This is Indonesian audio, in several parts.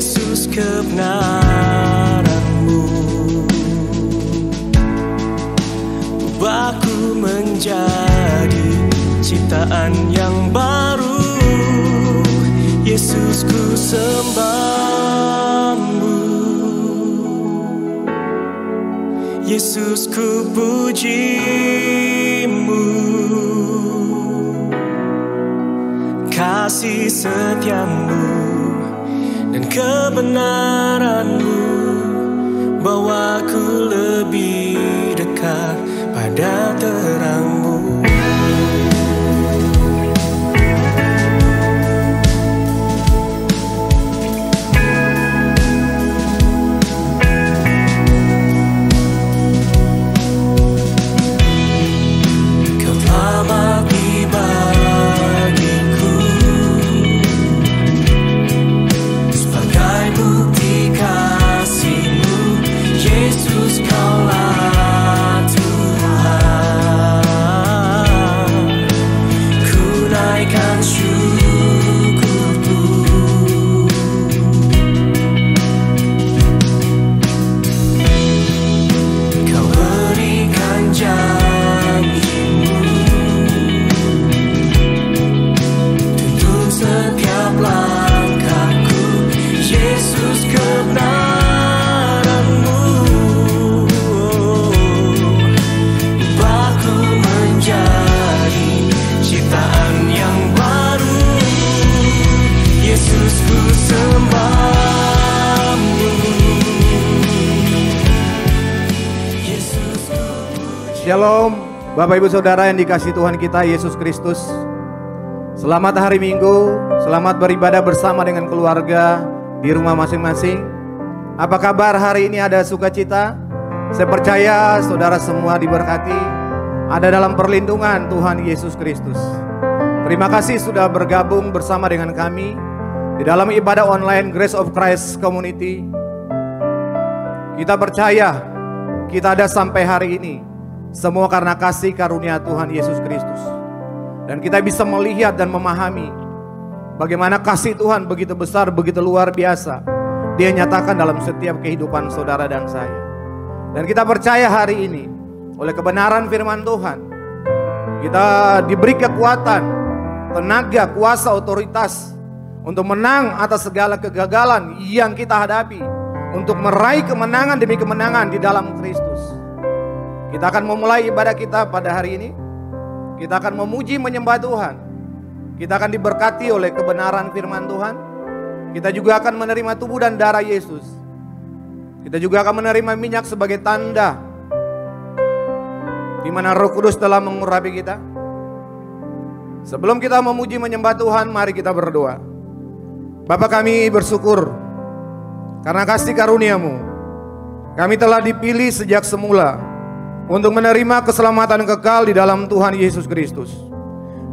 Yesus kebenaran-Mu. Ubahku menjadi ciptaan yang baru. Yesus, ku sembah-Mu. Yesus, ku puji-Mu. Kasih setia-Mu dan kebenaran-Mu bawaku lebih dekat pada terang-Mu. Kau telah mati bagiku sebagai bukti kasih-Mu. Yesus, Kaulah Tuhan. Ku naikkan syukurku. Kau berikan janji-Mu tuntun setiap langkahku. Yesus, kebenaran-Mu ubahku menjadi ciptaan yang baru. Yesus, ku sembah-Mu. Yesus, ku puji. Shalom, Bapak Ibu Saudara yang dikasihi Tuhan kita Yesus Kristus. Selamat hari Minggu, selamat beribadah bersama dengan keluarga di rumah masing-masing. Apa kabar hari ini? Ada sukacita? Saya percaya saudara semua diberkati, ada dalam perlindungan Tuhan Yesus Kristus. Terima kasih sudah bergabung bersama dengan kami di dalam ibadah online Grace of Christ Community. Kita percaya kita ada sampai hari ini semua karena kasih karunia Tuhan Yesus Kristus. Dan kita bisa melihat dan memahami bagaimana kasih Tuhan begitu besar, begitu luar biasa. Dia nyatakan dalam setiap kehidupan saudara dan saya. Dan kita percaya hari ini oleh kebenaran firman Tuhan, kita diberi kekuatan, tenaga, kuasa, otoritas untuk menang atas segala kegagalan yang kita hadapi, untuk meraih kemenangan demi kemenangan di dalam Kristus. Kita akan memulai ibadah kita pada hari ini. Kita akan memuji menyembah Tuhan. Kita akan diberkati oleh kebenaran firman Tuhan. Kita juga akan menerima tubuh dan darah Yesus. Kita juga akan menerima minyak sebagai tanda di mana Roh Kudus telah mengurapi kita. Sebelum kita memuji menyembah Tuhan, mari kita berdoa. Bapa, kami bersyukur karena kasih karunia-Mu. Kami telah dipilih sejak semula untuk menerima keselamatan kekal di dalam Tuhan Yesus Kristus.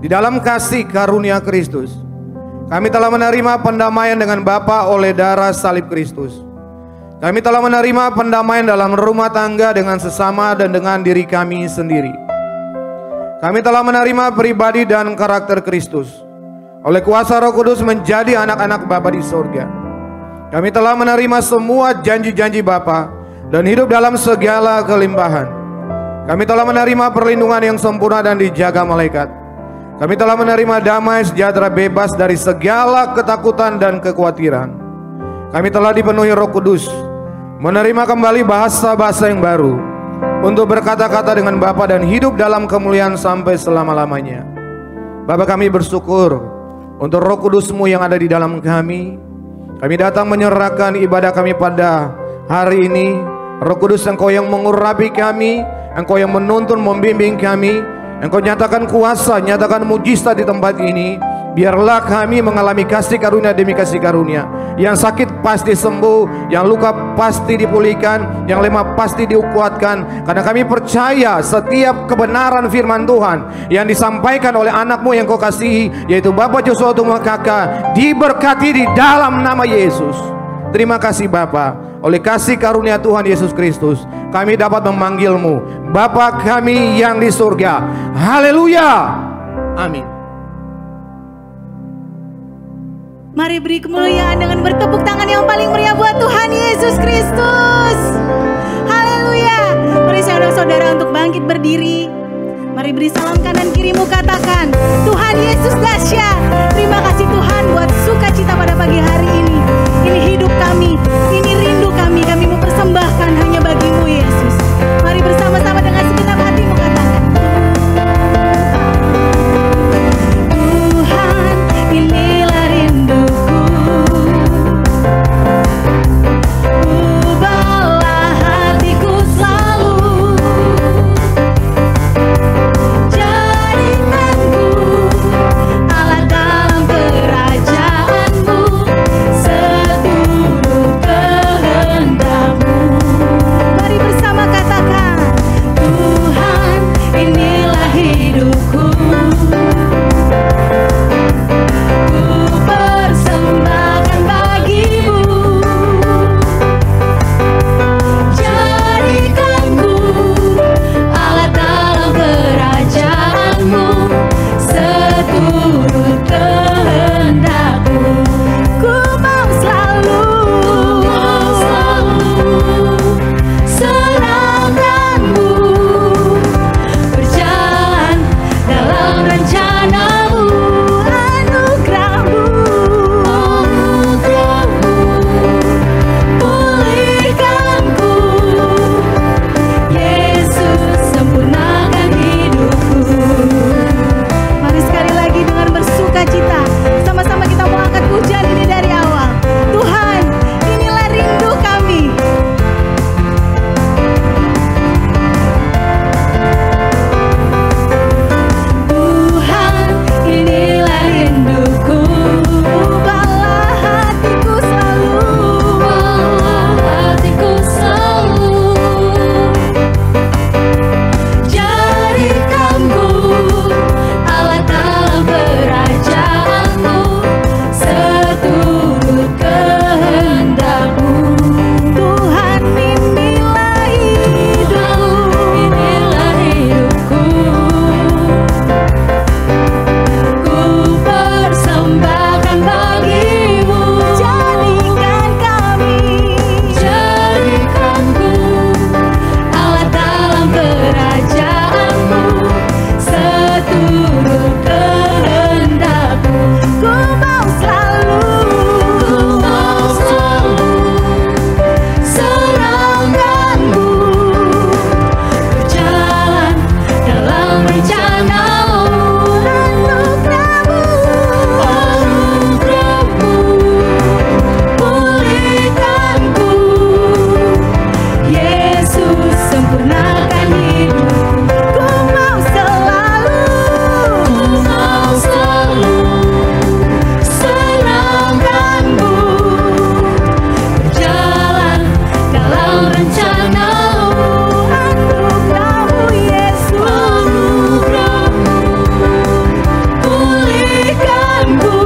Di dalam kasih karunia Kristus, kami telah menerima pendamaian dengan Bapa oleh darah salib Kristus. Kami telah menerima pendamaian dalam rumah tangga dengan sesama dan dengan diri kami sendiri. Kami telah menerima pribadi dan karakter Kristus oleh kuasa Roh Kudus menjadi anak-anak Bapa di surga. Kami telah menerima semua janji-janji Bapa dan hidup dalam segala kelimpahan. Kami telah menerima perlindungan yang sempurna dan dijaga malaikat. Kami telah menerima damai sejahtera bebas dari segala ketakutan dan kekhawatiran. Kami telah dipenuhi Roh Kudus, menerima kembali bahasa-bahasa yang baru, untuk berkata-kata dengan Bapa dan hidup dalam kemuliaan sampai selama-lamanya. Bapa, kami bersyukur untuk Roh Kudus-Mu yang ada di dalam kami. Kami datang menyerahkan ibadah kami pada hari ini. Roh Kudus, Engkau yang mengurapi kami, Engkau yang menuntun, membimbing kami. Engkau nyatakan kuasa, nyatakan mujizat di tempat ini. Biarlah kami mengalami kasih karunia demi kasih karunia. Yang sakit pasti sembuh, yang luka pasti dipulihkan, yang lemah pasti dikuatkan. Karena kami percaya setiap kebenaran firman Tuhan yang disampaikan oleh anak-Mu yang Kau kasihi, yaitu Bapak Joshua Tumakaka, diberkati di dalam nama Yesus. Terima kasih Bapa. Oleh kasih karunia Tuhan Yesus Kristus, kami dapat memanggil-Mu Bapa kami yang di surga. Haleluya. Amin. Mari beri kemuliaan dengan bertepuk tangan yang paling meriah buat Tuhan Yesus Kristus. Haleluya. Mari saudara-saudara untuk bangkit berdiri. Mari beri salam kanan kirimu, katakan, Tuhan Yesus dahsyat. Terima kasih Tuhan buat sukacita pada pagi hari ini. Ini hidup kami, ini rindu kami. Kami mau persembahkan hanya bagimu Yesus. Mari bersama-sama dengan segenap hatimu katakan, Tuhan, inilah rinduku. Ubahlah hatiku selalu. Jadikanku alat dalam kerajaanmu, seturut kehendakmu. Mari bersama katakan, Tuhan, inilah hidupku. Ku persembahkan bagimu. Jadikanku alat dalam kerajaanmu, seturut kehendakmu. Ku mau selalu serahkanmu, berjalan dalam rencanamu, anugerahmu, pulihkanku. Yesus, sempurnakan hidupku. Mari sekali lagi dengan bersuka cita, sama-sama kita mau angkat pujian ini dari awal. Tuhan, inilah rindu kami. Tuhan, inilah rinduku. Ubahlah hatiku selalu. Jadikanku alat dalam kerajaanmu, seturut kehendakmu. Tuhan, inilah hidupku. Ku persembahkan bagimu. Jadikanku alat dalam kerajaanmu, seturut kehendakmu. Ku mau selalu serahkanmu, berjalan dalam rencanamu, anugerahmu, pulihkanku. Yesus, sempurnakan hidupku. Ku mau selalu serahkanmu, berjalan dalam rencanamu, anugerahmu. Yesus, pulihkanku.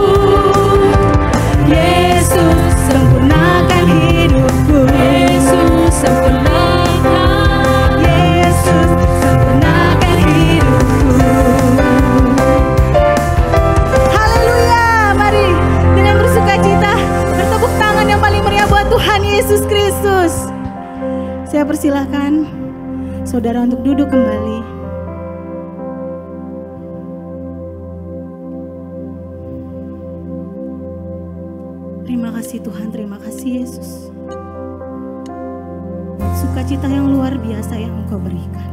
Yesus, sempurnakan hidupku. Yesus, sempurnakan. Yesus, sempurnakan hidupku. Haleluya. Mari dengan bersukacita bertepuk tangan yang paling meriah buat Tuhan Yesus Kristus. Saya persilahkan saudara untuk duduk kembali. Terima kasih Tuhan, terima kasih Yesus. Sukacita yang luar biasa yang Engkau berikan.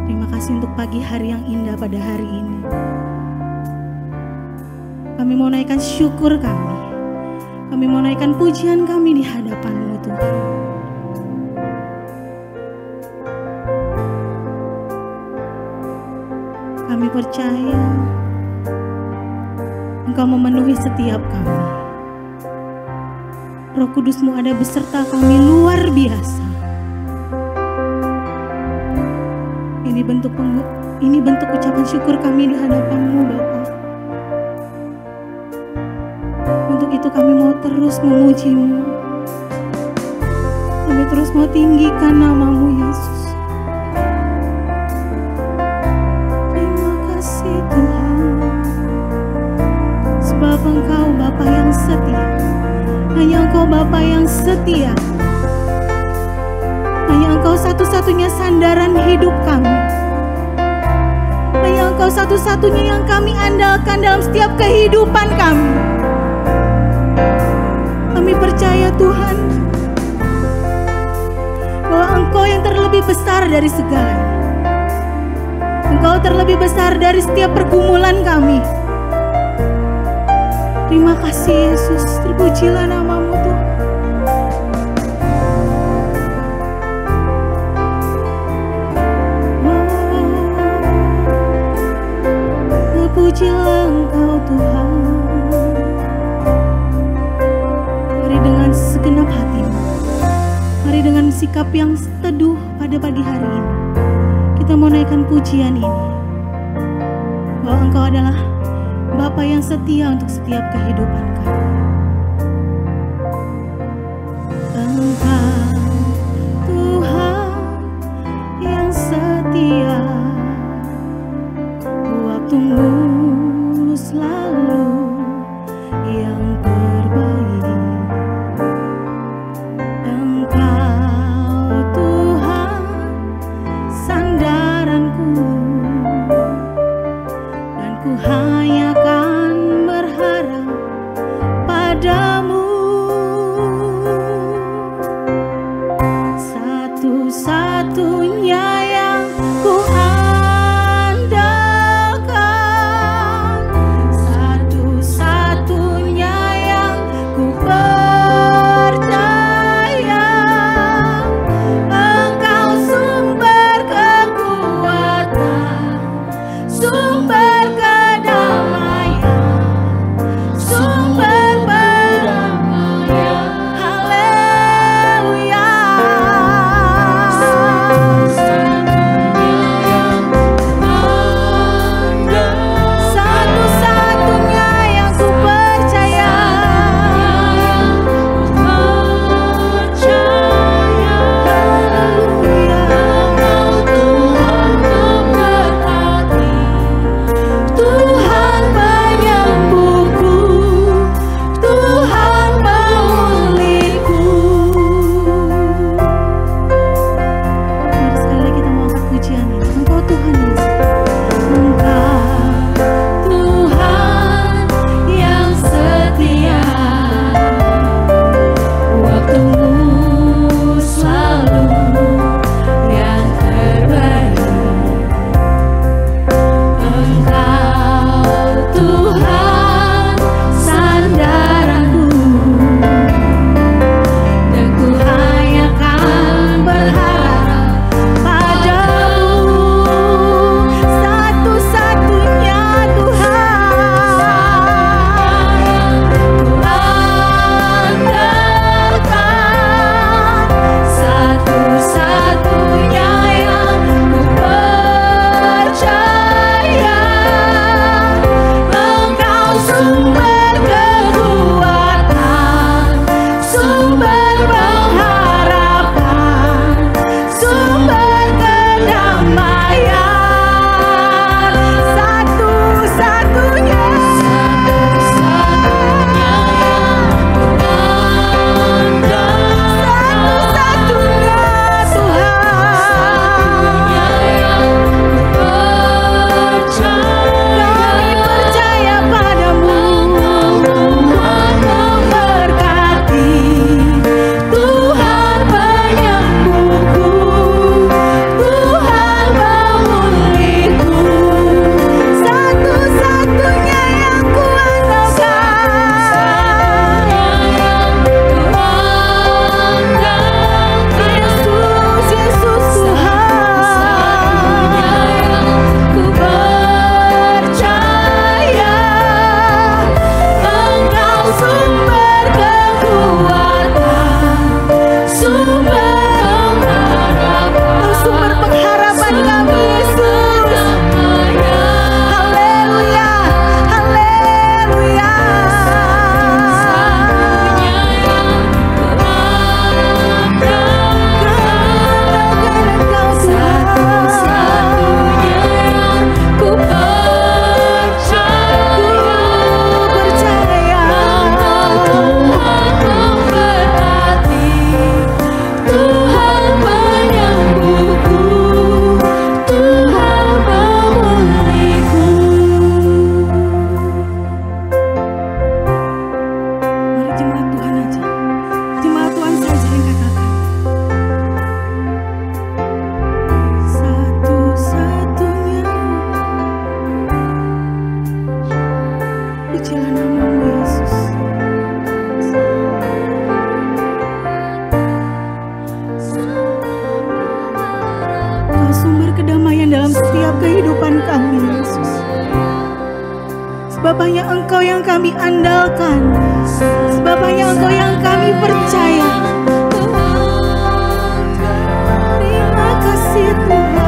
Terima kasih untuk pagi hari yang indah pada hari ini. Kami mau naikkan syukur kami. Kami mau naikkan pujian kami di hadapan-Mu Tuhan. Kami percaya Engkau memenuhi setiap kami. Roh Kudus-Mu ada beserta kami luar biasa. Ini bentuk ucapan syukur kami di hadapan-Mu Bapa. Untuk itu kami mau terus memuji-Mu. Kami terus mau tinggikan nama-Mu Yesus. Terima kasih Tuhan. Engkau Bapa yang setia. Hanya Engkau satu-satunya sandaran hidup kami. Hanya Engkau satu-satunya yang kami andalkan dalam setiap kehidupan kami. Kami percaya Tuhan, bahwa Engkau yang terlebih besar dari segalanya. Engkau terlebih besar dari setiap pergumulan kami. Terima kasih Yesus, terpujilah nama-Mu Tuhan. Terpujilah Engkau Tuhan. Mari dengan segenap hati, mari dengan sikap yang teduh pada pagi hari ini, kita mau naikkan pujian ini, bahwa Engkau adalah Bapa yang setia untuk setiap kehidupan kami. Engkau Tuhan yang setia, waktu-Mu selalu yang terbaik. Engkau Tuhan sandaranku, dan ku hanya kan berharap Engkau sumber kedamaian dalam setiap kehidupan kami, Yesus. Sebab hanya Engkau yang kami andalkan, sebab hanya Engkau yang kami percaya. Terima kasih Tuhan.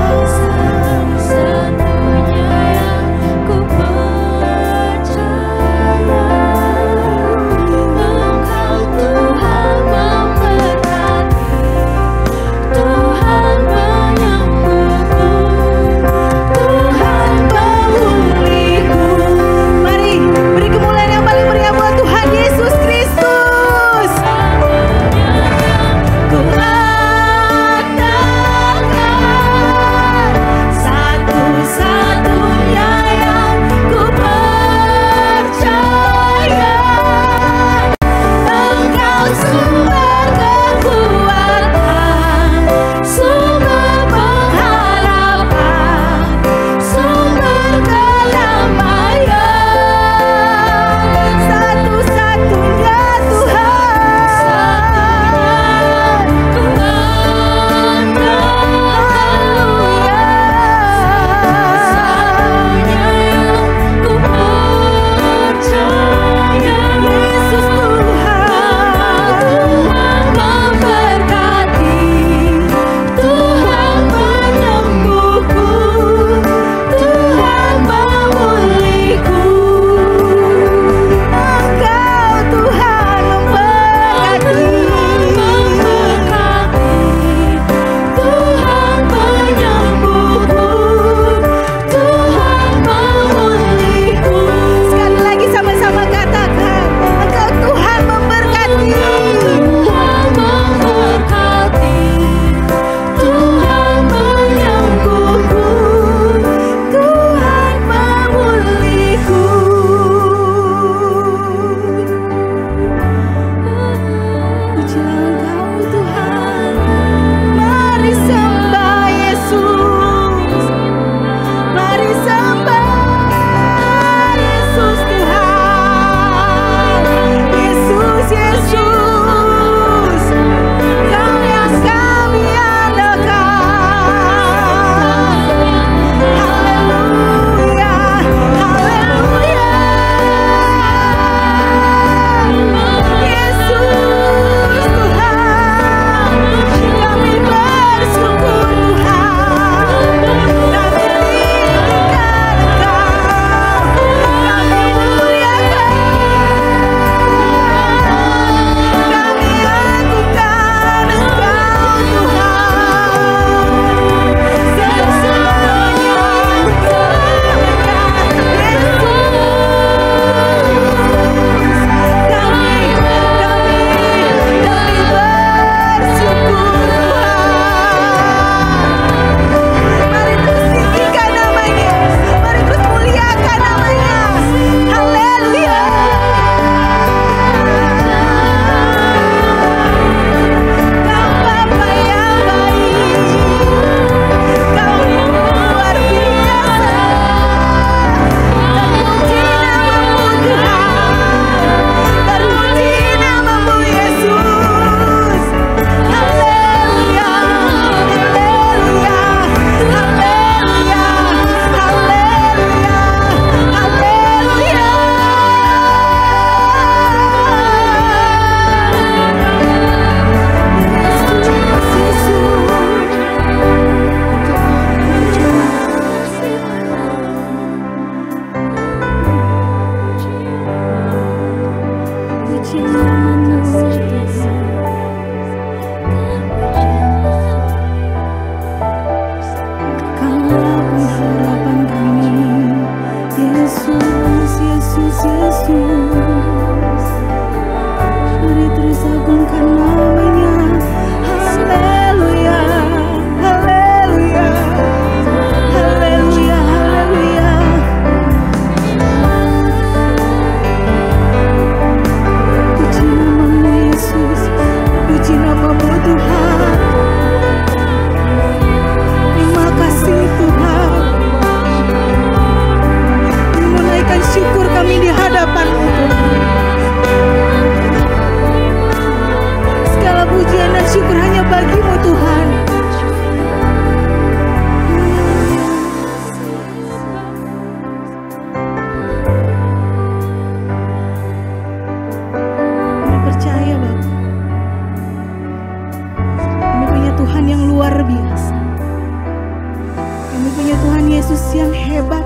Kami di Kami punya Tuhan Yesus yang hebat.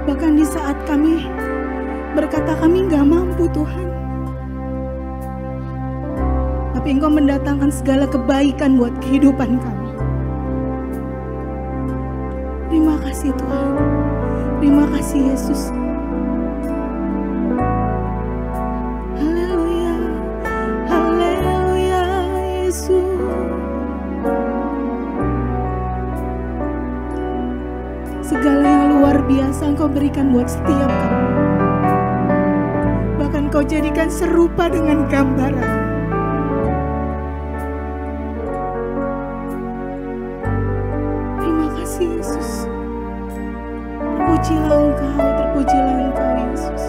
Bahkan di saat kami berkata kami gak mampu Tuhan, tapi Engkau mendatangkan segala kebaikan buat kehidupan kami. Terima kasih Tuhan. Terima kasih Yesus. Haleluya. Haleluya Yesus. Segala yang luar biasa Engkau berikan buat setiap kami. Bahkan Kau jadikan serupa dengan gambaran. Terima kasih Yesus. Terpujilah Engkau, terpujilah Engkau Yesus.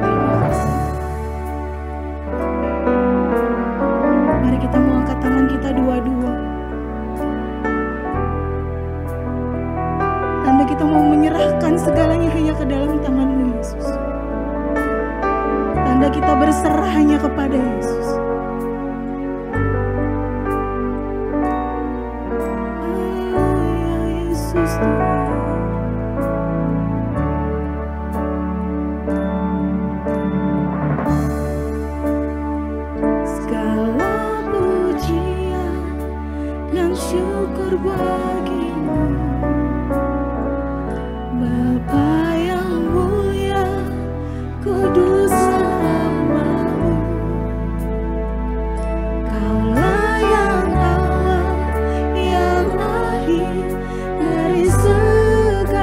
Terima kasih. Mari kita mau angkat tangan kita dua-dua. Tanda kita mau menyerahkan segalanya hanya ke dalam tangan-Mu Yesus. Tanda kita berserah hanya kepada Yesus. Haleluya Yesus Tuhan. Segala pujian dan syukur bagi-Mu, Bapa yang mulia, kudus nama-Mu. Kaulah yang awal, yang akhir dari segalanya.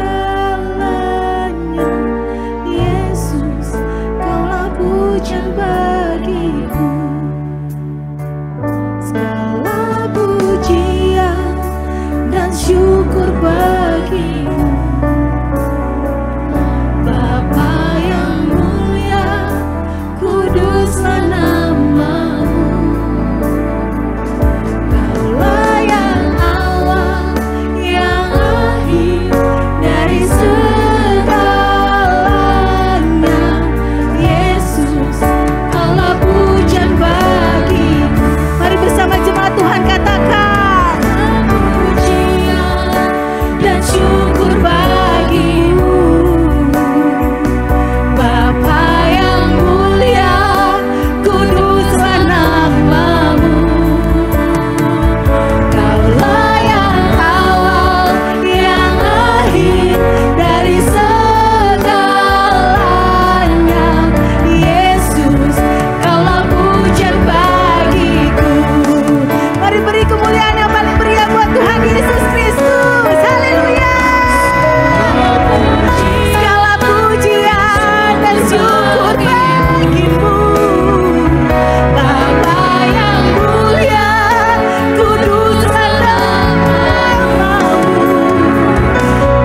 Yesus, Kaulah pujian bagiku. Segala pujian dan syukur bagi-Mu, Bapa yang mulia, kuduslah nama-Mu. Kaulah yang awal, yang akhir dari segalanya. Yesus, Kaulah pujian bagiku. Mari bersama jemaat Tuhan katakan, pujian dan syukur bagi-Mu, Bapa yang mulia, kuduslah nama-Mu. Kaulah yang awal, yang akhir dari segalanya. Yesus, Kaulah pujian bagiku. Mari beri kemuliaan yang paling meriah buat Tuhan Yesus Kristus. Haleluya. Segala pujian dan syukur bagi-Mu, Bapa yang mulia, kuduslah nama-Mu.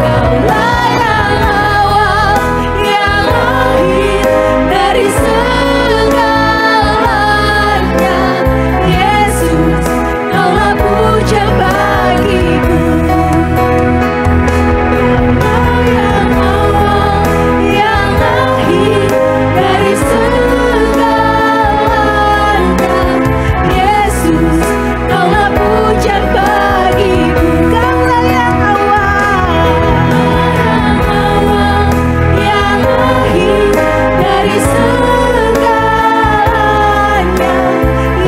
Kaulah yang awal, yang akhir dari segalanya. Yesus, Kaulah pujian bagiku. Kaulah yang awal, yang akhir dari segalanya. Yesus, Kaulah pujian bagiku. Kaulah yang awal, yang akhir dari segalanya.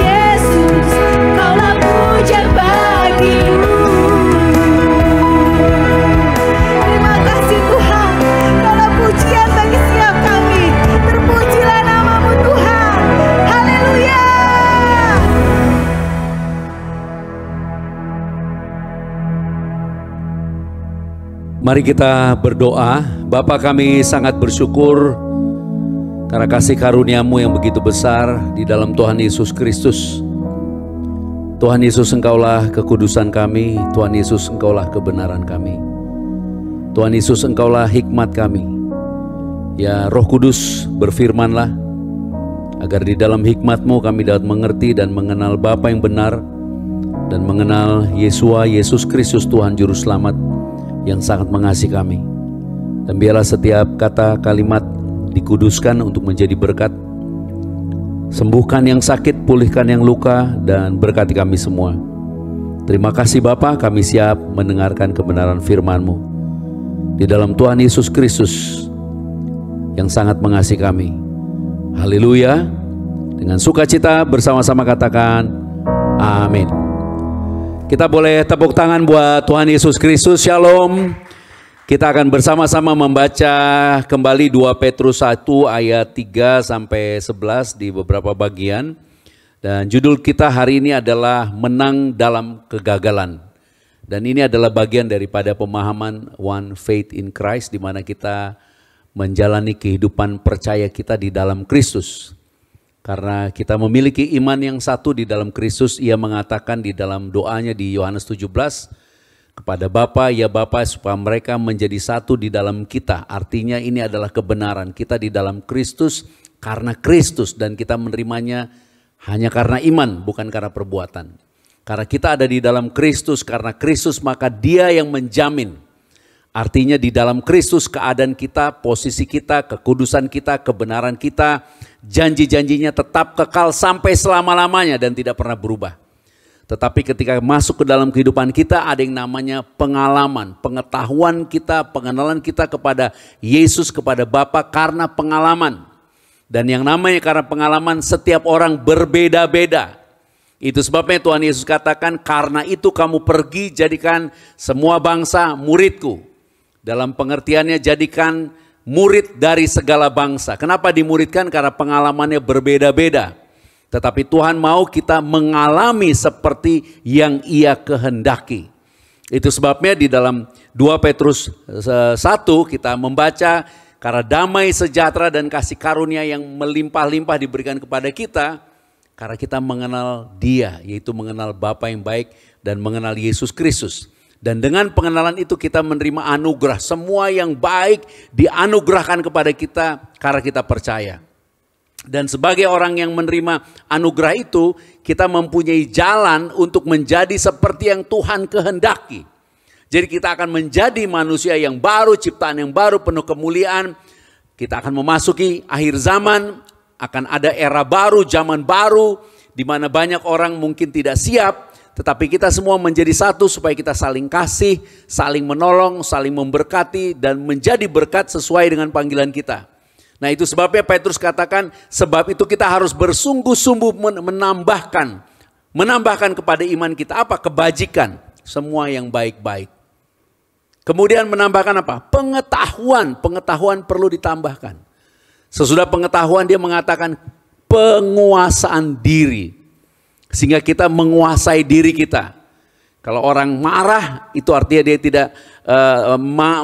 Yesus, Kaulah pujian bagiku. Terima kasih Tuhan, Kaulah pujian bagi setiap kami. Terpujilah nama-Mu Tuhan. Haleluya. Mari kita berdoa. Bapa, kami sangat bersyukur karena kasih karunia-Mu yang begitu besar di dalam Tuhan Yesus Kristus. Tuhan Yesus, Engkaulah kekudusan kami. Tuhan Yesus, Engkaulah kebenaran kami. Tuhan Yesus, Engkaulah hikmat kami. Ya Roh Kudus, berfirmanlah agar di dalam hikmat-Mu kami dapat mengerti dan mengenal Bapa yang benar dan mengenal Yesus Kristus Tuhan Juru Selamat yang sangat mengasihi kami. Dan biarlah setiap kata kalimat dikuduskan untuk menjadi berkat. Sembuhkan yang sakit, pulihkan yang luka, dan berkati kami semua. Terima kasih Bapa, kami siap mendengarkan kebenaran firman-Mu. Di dalam Tuhan Yesus Kristus yang sangat mengasihi kami. Haleluya. Dengan sukacita bersama-sama katakan amin. Kita boleh tepuk tangan buat Tuhan Yesus Kristus. Shalom. Kita akan bersama-sama membaca kembali 2 Petrus 1 ayat 3 sampai 11 di beberapa bagian. Dan judul kita hari ini adalah menang dalam kegagalan. Dan ini adalah bagian daripada pemahaman One Faith in Christ, di mana kita menjalani kehidupan percaya kita di dalam Kristus. Karena kita memiliki iman yang satu di dalam Kristus, ia mengatakan di dalam doanya di Yohanes 17, kepada Bapa, ya Bapa, supaya mereka menjadi satu di dalam kita. Artinya ini adalah kebenaran. Kita di dalam Kristus karena Kristus, dan kita menerimanya hanya karena iman, bukan karena perbuatan. Karena kita ada di dalam Kristus, karena Kristus, maka Dia yang menjamin. Artinya di dalam Kristus keadaan kita, posisi kita, kekudusan kita, kebenaran kita, janji-janjinya tetap kekal sampai selama-lamanya dan tidak pernah berubah. Tetapi ketika masuk ke dalam kehidupan kita, ada yang namanya pengalaman, pengetahuan kita, pengenalan kita kepada Yesus, kepada Bapa karena pengalaman. Dan yang namanya karena pengalaman, setiap orang berbeda-beda. Itu sebabnya Tuhan Yesus katakan, karena itu kamu pergi jadikan semua bangsa muridku. Dalam pengertiannya jadikan murid dari segala bangsa. Kenapa dimuridkan? Karena pengalamannya berbeda-beda. Tetapi Tuhan mau kita mengalami seperti yang Ia kehendaki. Itu sebabnya di dalam 2 Petrus 1 kita membaca, karena damai sejahtera dan kasih karunia yang melimpah-limpah diberikan kepada kita, karena kita mengenal Dia, yaitu mengenal Bapa yang baik dan mengenal Yesus Kristus. Dan dengan pengenalan itu kita menerima anugerah, semua yang baik dianugerahkan kepada kita karena kita percaya. Dan sebagai orang yang menerima anugerah itu, kita mempunyai jalan untuk menjadi seperti yang Tuhan kehendaki. Jadi kita akan menjadi manusia yang baru, ciptaan yang baru, penuh kemuliaan. Kita akan memasuki akhir zaman, akan ada era baru, zaman baru, di mana banyak orang mungkin tidak siap, tetapi kita semua menjadi satu supaya kita saling kasih, saling menolong, saling memberkati, dan menjadi berkat sesuai dengan panggilan kita. Nah itu sebabnya Petrus katakan, sebab itu kita harus bersungguh-sungguh menambahkan kepada iman kita apa? Kebajikan, semua yang baik-baik. Kemudian menambahkan apa? Pengetahuan perlu ditambahkan. Sesudah pengetahuan dia mengatakan penguasaan diri. Sehingga kita menguasai diri kita. Kalau orang marah, itu artinya dia tidak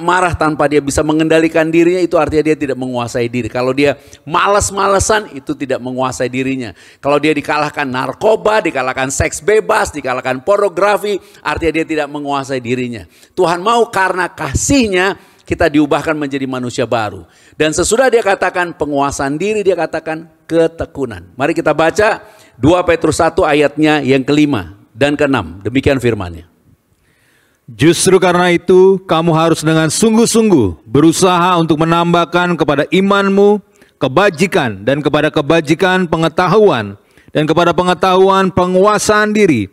marah tanpa dia bisa mengendalikan dirinya, itu artinya dia tidak menguasai diri. Kalau dia malas-malesan, itu tidak menguasai dirinya. Kalau dia dikalahkan narkoba, dikalahkan seks bebas, dikalahkan pornografi, artinya dia tidak menguasai dirinya. Tuhan mau karena kasih-Nya kita diubahkan menjadi manusia baru. Dan sesudah dia katakan penguasaan diri, dia katakan ketekunan. Mari kita baca 2 Petrus 1 ayatnya yang ke-5 dan ke-6, demikian firman-Nya. Justru karena itu kamu harus dengan sungguh-sungguh berusaha untuk menambahkan kepada imanmu kebajikan, dan kepada kebajikan pengetahuan, dan kepada pengetahuan penguasaan diri,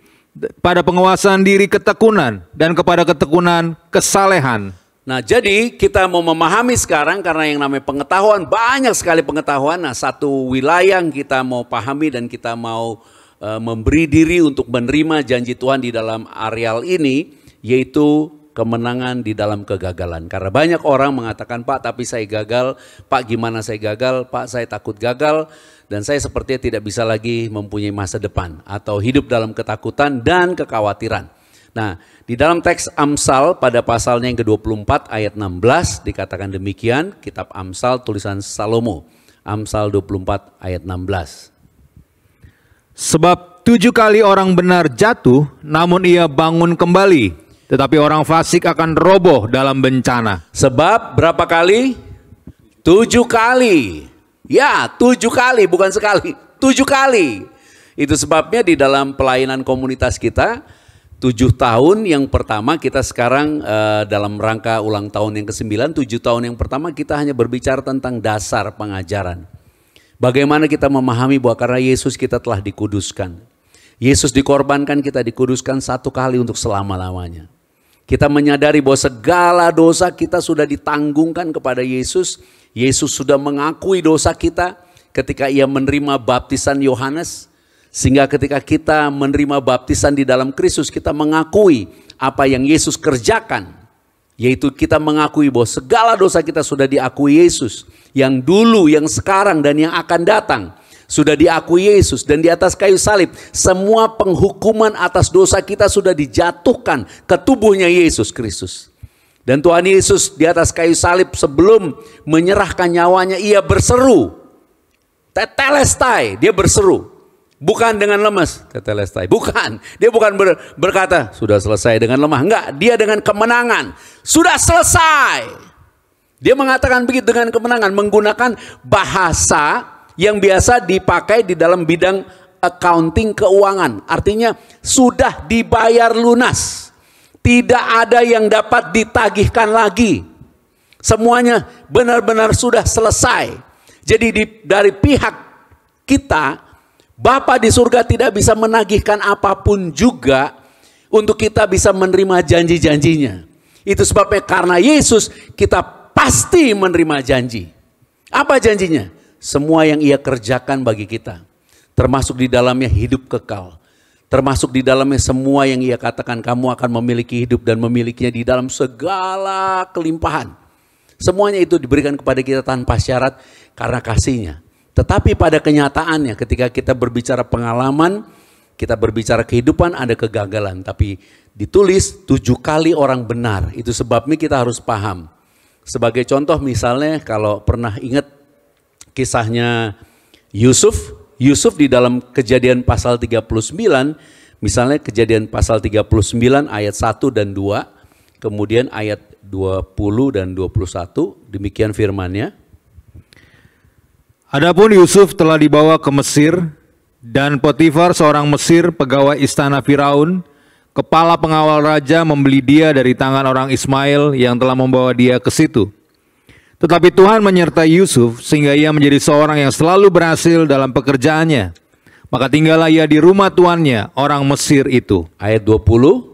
pada penguasaan diri ketekunan, dan kepada ketekunan kesalehan. Nah jadi kita mau memahami sekarang, karena yang namanya pengetahuan, banyak sekali pengetahuan. Nah satu wilayah yang kita mau pahami dan kita mau memberi diri untuk menerima janji Tuhan di dalam areal ini, yaitu kemenangan di dalam kegagalan. Karena banyak orang mengatakan, Pak tapi saya gagal, Pak gimana saya gagal, Pak saya takut gagal, dan saya sepertinya tidak bisa lagi mempunyai masa depan, atau hidup dalam ketakutan dan kekhawatiran. Nah di dalam teks Amsal pada pasalnya yang ke-24 ayat 16 dikatakan demikian, kitab Amsal tulisan Salomo, Amsal 24 ayat 16. Sebab 7 kali orang benar jatuh, namun ia bangun kembali. Tetapi orang fasik akan roboh dalam bencana. Sebab berapa kali? 7 kali. Ya 7 kali, bukan sekali. 7 kali. Itu sebabnya di dalam pelayanan komunitas kita, 7 tahun yang pertama kita sekarang dalam rangka ulang tahun yang ke-9, 7 tahun yang pertama kita hanya berbicara tentang dasar pengajaran. Bagaimana kita memahami bahwa karena Yesus kita telah dikuduskan. Yesus dikorbankan, kita dikuduskan satu kali untuk selama-lamanya. Kita menyadari bahwa segala dosa kita sudah ditanggungkan kepada Yesus. Yesus sudah mengakui dosa kita ketika ia menerima baptisan Yohanes. Sehingga ketika kita menerima baptisan di dalam Kristus, kita mengakui apa yang Yesus kerjakan. Yaitu kita mengakui bahwa segala dosa kita sudah diakui Yesus. Yang dulu, yang sekarang, dan yang akan datang sudah diakui Yesus. Dan di atas kayu salib semua penghukuman atas dosa kita sudah dijatuhkan ke tubuhnya Yesus Kristus. Dan Tuhan Yesus di atas kayu salib sebelum menyerahkan nyawanya, ia berseru. Tetelestai, dia berseru. Bukan dengan lemas, tetelestai. Bukan, dia bukan berkata sudah selesai dengan lemah. Enggak, dia dengan kemenangan. Sudah selesai. Dia mengatakan begitu dengan kemenangan, menggunakan bahasa yang biasa dipakai di dalam bidang accounting keuangan. Artinya sudah dibayar lunas. Tidak ada yang dapat ditagihkan lagi. Semuanya benar-benar sudah selesai. Jadi dari pihak kita, Bapa di surga tidak bisa menagihkan apapun juga untuk kita bisa menerima janji-janjinya. Itu sebabnya karena Yesus kita pasti menerima janji. Apa janjinya? Semua yang ia kerjakan bagi kita. Termasuk di dalamnya hidup kekal. Termasuk di dalamnya semua yang ia katakan kamu akan memiliki hidup dan memilikinya di dalam segala kelimpahan. Semuanya itu diberikan kepada kita tanpa syarat karena kasihnya. Tetapi pada kenyataannya ketika kita berbicara pengalaman, kita berbicara kehidupan, ada kegagalan. Tapi ditulis 7 kali orang benar. Itu sebabnya kita harus paham. Sebagai contoh misalnya kalau pernah ingat kisahnya Yusuf. Yusuf di dalam Kejadian pasal 39, misalnya Kejadian pasal 39 ayat 1 dan 2, kemudian ayat 20 dan 21, demikian firman-Nya. Adapun Yusuf telah dibawa ke Mesir, dan Potifar seorang Mesir, pegawai istana Firaun, kepala pengawal raja, membeli dia dari tangan orang Ismail yang telah membawa dia ke situ. Tetapi Tuhan menyertai Yusuf sehingga ia menjadi seorang yang selalu berhasil dalam pekerjaannya. Maka tinggallah ia di rumah tuannya, orang Mesir itu. Ayat 20.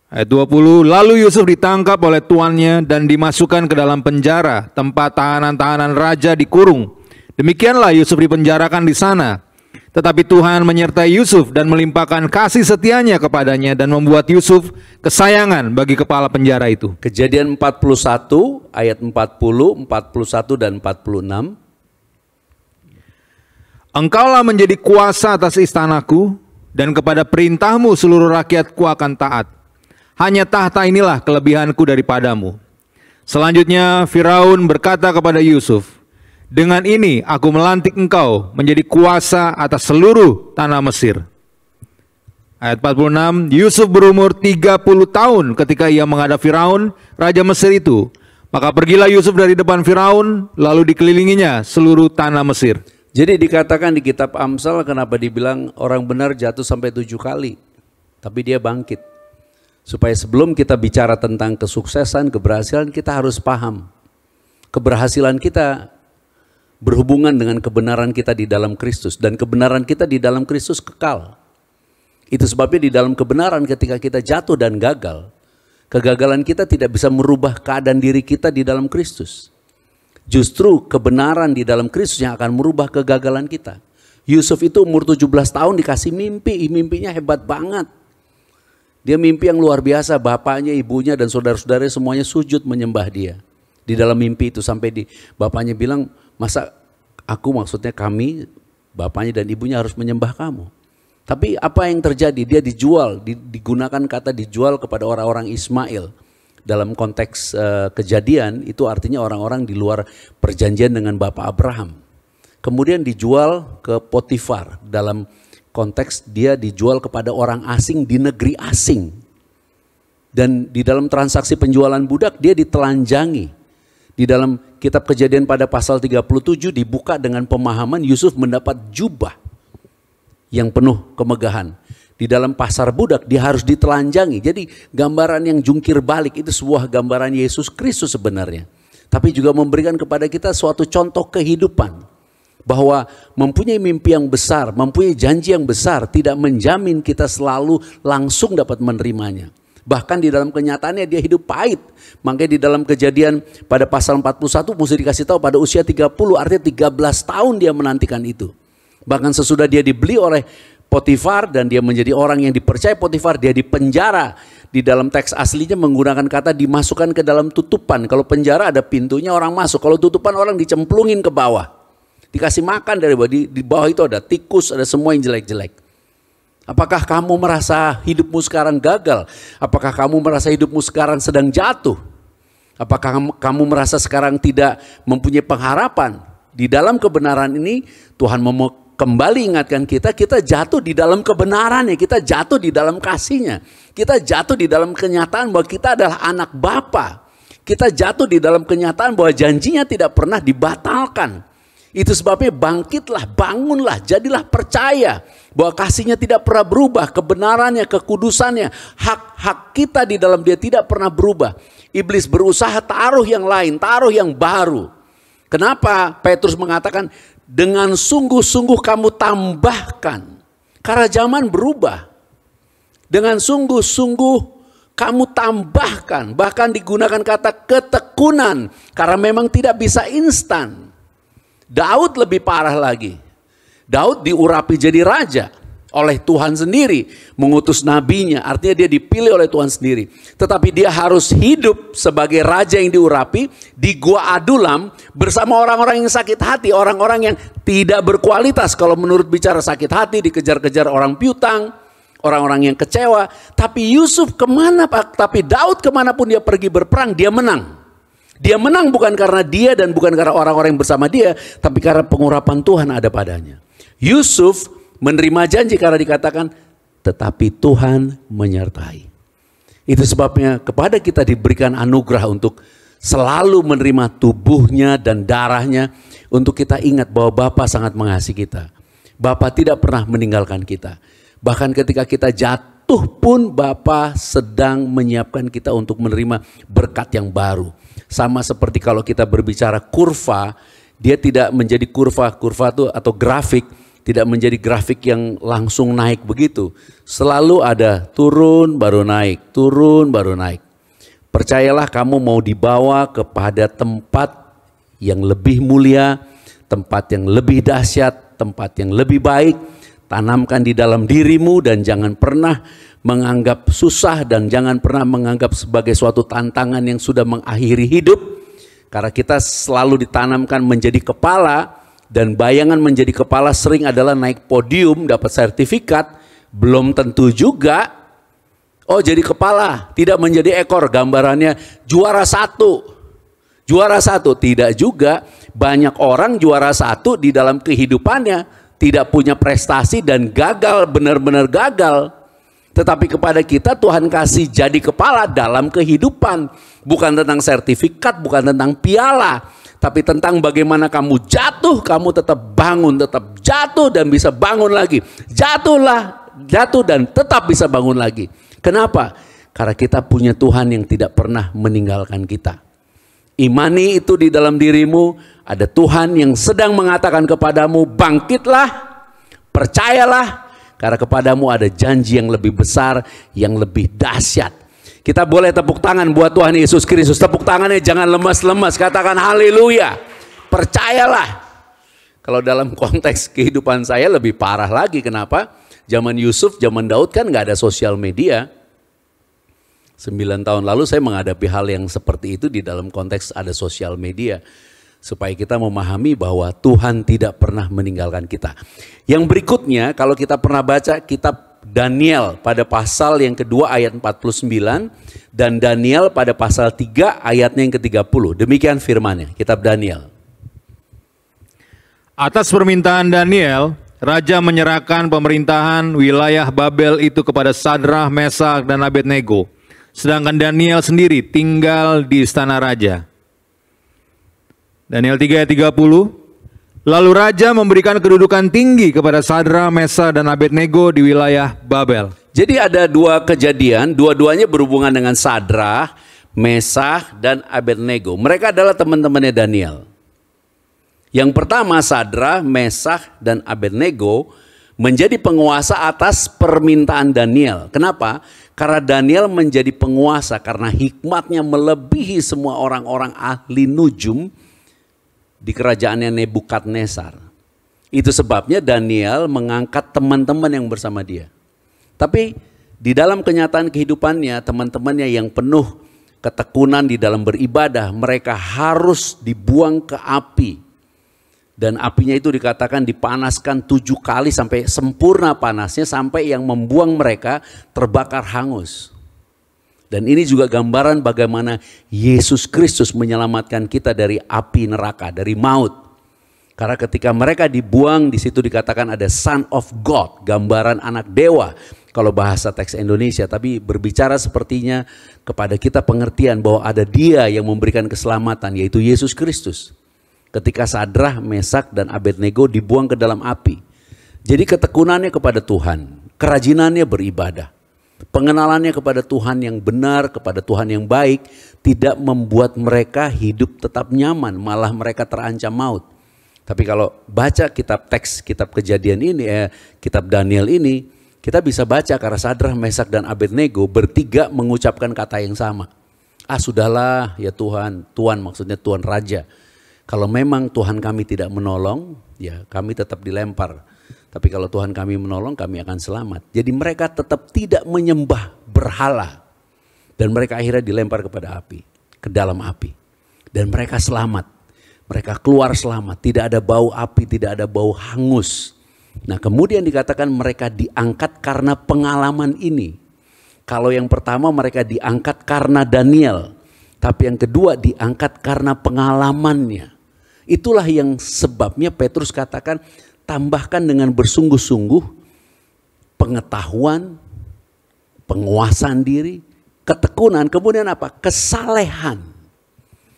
Ayat 20, lalu Yusuf ditangkap oleh tuannya dan dimasukkan ke dalam penjara, tempat tahanan-tahanan raja dikurung. Demikianlah Yusuf dipenjarakan di sana. Tetapi Tuhan menyertai Yusuf dan melimpahkan kasih setianya kepadanya dan membuat Yusuf kesayangan bagi kepala penjara itu. Kejadian 41 ayat 40, 41 dan 46. Engkaulah menjadi kuasa atas istanaku, dan kepada perintahmu seluruh rakyatku akan taat. Hanya tahta inilah kelebihanku daripadamu. Selanjutnya Firaun berkata kepada Yusuf, dengan ini aku melantik engkau menjadi kuasa atas seluruh tanah Mesir. Ayat 46, Yusuf berumur 30 tahun ketika ia menghadap Firaun, raja Mesir itu. Maka pergilah Yusuf dari depan Firaun, lalu dikelilinginya seluruh tanah Mesir. Jadi dikatakan di kitab Amsal, kenapa dibilang orang benar jatuh sampai 7 kali, tapi dia bangkit. Supaya sebelum kita bicara tentang kesuksesan, keberhasilan, kita harus paham. Keberhasilan kita berhubungan dengan kebenaran kita di dalam Kristus. Dan kebenaran kita di dalam Kristus kekal. Itu sebabnya di dalam kebenaran ketika kita jatuh dan gagal, kegagalan kita tidak bisa merubah keadaan diri kita di dalam Kristus. Justru kebenaran di dalam Kristus yang akan merubah kegagalan kita. Yusuf itu umur 17 tahun dikasih mimpi, mimpinya hebat banget. Dia mimpi yang luar biasa, bapaknya, ibunya, dan saudara-saudaranya semuanya sujud menyembah dia. Di dalam mimpi itu sampai bapaknya bilang, masa aku, maksudnya kami, bapaknya dan ibunya harus menyembah kamu. Tapi apa yang terjadi? Dia dijual, digunakan kata dijual kepada orang-orang Ismail. Dalam konteks Kejadian itu artinya orang-orang di luar perjanjian dengan Bapak Abraham. Kemudian dijual ke Potifar, dalam konteks dia dijual kepada orang asing di negeri asing. Dan di dalam transaksi penjualan budak dia ditelanjangi. Di dalam kitab Kejadian pada pasal 37 dibuka dengan pemahaman Yusuf mendapat jubah yang penuh kemegahan. Di dalam pasar budak dia harus ditelanjangi. Jadi gambaran yang jungkir balik itu sebuah gambaran Yesus Kristus sebenarnya. Tapi juga memberikan kepada kita suatu contoh kehidupan. bahwa mempunyai mimpi yang besar, mempunyai janji yang besar tidak menjamin kita selalu langsung dapat menerimanya. Bahkan di dalam kenyataannya dia hidup pahit. Makanya di dalam Kejadian pada pasal 41 mesti dikasih tahu pada usia 30, artinya 13 tahun dia menantikan itu. Bahkan sesudah dia dibeli oleh Potifar dan dia menjadi orang yang dipercaya Potifar, dia dipenjara. Di dalam teks aslinya menggunakan kata dimasukkan ke dalam tutupan. Kalau penjara ada pintunya orang masuk, kalau tutupan orang dicemplungin ke bawah. Dikasih makan dari bawah, di bawah itu ada tikus, ada semua yang jelek-jelek. Apakah kamu merasa hidupmu sekarang gagal? Apakah kamu merasa hidupmu sekarang sedang jatuh? Apakah kamu merasa sekarang tidak mempunyai pengharapan? Di dalam kebenaran ini Tuhan mau kembali ingatkan kita jatuh di dalam kebenarannya, kita jatuh di dalam kasihnya. Kita jatuh di dalam kenyataan bahwa kita adalah anak Bapa. Kita jatuh di dalam kenyataan bahwa janjinya tidak pernah dibatalkan. Itu sebabnya bangkitlah, bangunlah, jadilah percaya bahwa kasihnya tidak pernah berubah, kebenarannya, kekudusannya, hak-hak kita di dalam dia tidak pernah berubah. Iblis berusaha taruh yang lain, taruh yang baru. Kenapa Petrus mengatakan dengan sungguh-sungguh kamu tambahkan? Karena zaman berubah. Dengan sungguh-sungguh kamu tambahkan, bahkan digunakan kata ketekunan karena memang tidak bisa instan. Daud lebih parah lagi. Daud diurapi jadi raja oleh Tuhan sendiri, mengutus nabinya, artinya dia dipilih oleh Tuhan sendiri. Tetapi dia harus hidup sebagai raja yang diurapi di Gua Adulam bersama orang-orang yang sakit hati, orang-orang yang tidak berkualitas. Kalau menurut bicara sakit hati, dikejar-kejar orang piutang, orang-orang yang kecewa. Tapi Yusuf kemana Pak? Tapi Daud kemanapun dia pergi berperang, dia menang. Dia menang bukan karena dia dan bukan karena orang-orang yang bersama dia, tapi karena pengurapan Tuhan ada padanya. Yusuf menerima janji karena dikatakan, tetapi Tuhan menyertai. Itu sebabnya kepada kita diberikan anugerah untuk selalu menerima tubuhnya dan darahnya, untuk kita ingat bahwa Bapa sangat mengasihi kita. Bapa tidak pernah meninggalkan kita. Bahkan ketika kita jatuh pun Bapa sedang menyiapkan kita untuk menerima berkat yang baru. Sama seperti kalau kita berbicara kurva, dia tidak menjadi kurva itu atau grafik, tidak menjadi grafik yang langsung naik begitu. Selalu ada turun baru naik, turun baru naik. Percayalah kamu mau dibawa kepada tempat yang lebih mulia, tempat yang lebih dahsyat, tempat yang lebih baik. Tanamkan di dalam dirimu dan jangan pernah menganggap susah dan jangan pernah menganggap sebagai suatu tantangan yang sudah mengakhiri hidup. Karena kita selalu ditanamkan menjadi kepala dan bayangan menjadi kepala sering adalah naik podium, dapat sertifikat. Belum tentu juga, oh jadi kepala, tidak menjadi ekor, gambarannya juara satu. Juara satu, tidak juga. Banyak orang juara satu di dalam kehidupannya tidak punya prestasi dan gagal, benar-benar gagal. Tetapi kepada kita Tuhan kasih jadi kepala dalam kehidupan. Bukan tentang sertifikat, bukan tentang piala. Tapi tentang bagaimana kamu jatuh, kamu tetap bangun, tetap jatuh dan bisa bangun lagi. Jatuh dan tetap bisa bangun lagi. Kenapa? Karena kita punya Tuhan yang tidak pernah meninggalkan kita. Imani itu di dalam dirimu, ada Tuhan yang sedang mengatakan kepadamu, bangkitlah, percayalah, karena kepadamu ada janji yang lebih besar, yang lebih dahsyat. Kita boleh tepuk tangan buat Tuhan Yesus Kristus. Tepuk tangannya jangan lemas-lemas, katakan haleluya. Percayalah. Kalau dalam konteks kehidupan saya lebih parah lagi, kenapa? Zaman Yusuf, zaman Daud kan gak ada sosial media. 9 tahun lalu saya menghadapi hal yang seperti itu di dalam konteks ada sosial media. Supaya kita memahami bahwa Tuhan tidak pernah meninggalkan kita. Yang berikutnya kalau kita pernah baca kitab Daniel pada pasal yang kedua ayat 49. Dan Daniel pada pasal 3 ayatnya yang ke-30. Demikian firmannya, kitab Daniel. Atas permintaan Daniel, Raja menyerahkan pemerintahan wilayah Babel itu kepada Sadrah, Mesak, dan Abednego. Sedangkan Daniel sendiri tinggal di istana raja. Daniel 3 ayat 30. Lalu Raja memberikan kedudukan tinggi kepada Sadrah, Mesak, dan Abednego di wilayah Babel. Jadi ada dua kejadian, dua-duanya berhubungan dengan Sadrah, Mesak, dan Abednego. Mereka adalah teman-temannya Daniel. Yang pertama, Sadrak, Mesak, dan Abednego menjadi penguasa atas permintaan Daniel. Kenapa? Karena Daniel menjadi penguasa karena hikmatnya melebihi semua orang-orang ahli nujum di kerajaannya Nebukadnezar. Itu sebabnya Daniel mengangkat teman-teman yang bersama dia. Tapi di dalam kenyataan kehidupannya, teman-temannya yang penuh ketekunan di dalam beribadah, mereka harus dibuang ke api. Dan apinya itu dikatakan dipanaskan 7 kali sampai sempurna panasnya, sampai yang membuang mereka terbakar hangus. Dan ini juga gambaran bagaimana Yesus Kristus menyelamatkan kita dari api neraka, dari maut. Karena ketika mereka dibuang, di situ dikatakan ada Son of God, gambaran anak dewa. Kalau bahasa teks Indonesia, tapi berbicara sepertinya kepada kita pengertian bahwa ada Dia yang memberikan keselamatan, yaitu Yesus Kristus. Ketika Sadrak, Mesak, dan Abednego dibuang ke dalam api. Jadi ketekunannya kepada Tuhan, kerajinannya beribadah, pengenalannya kepada Tuhan yang benar, kepada Tuhan yang baik, tidak membuat mereka hidup tetap nyaman, malah mereka terancam maut. Tapi kalau baca kitab teks, kitab Kejadian ini, kitab Daniel ini, kita bisa baca karena Sadrak, Mesak, dan Abednego bertiga mengucapkan kata yang sama. Sudahlah ya Tuhan, Tuhan maksudnya Tuhan Raja. Kalau memang Tuhan kami tidak menolong, ya kami tetap dilempar. Tapi kalau Tuhan kami menolong, kami akan selamat. Jadi mereka tetap tidak menyembah berhala. Dan mereka akhirnya dilempar kepada api, ke dalam api. Dan mereka selamat. Mereka keluar selamat. Tidak ada bau api, tidak ada bau hangus. Nah kemudian dikatakan mereka diangkat karena pengalaman ini. Kalau yang pertama mereka diangkat karena Daniel. Tapi yang kedua diangkat karena pengalamannya. Itulah yang sebabnya Petrus katakan tambahkan dengan bersungguh-sungguh pengetahuan, penguasaan diri, ketekunan, kemudian apa? Kesalehan.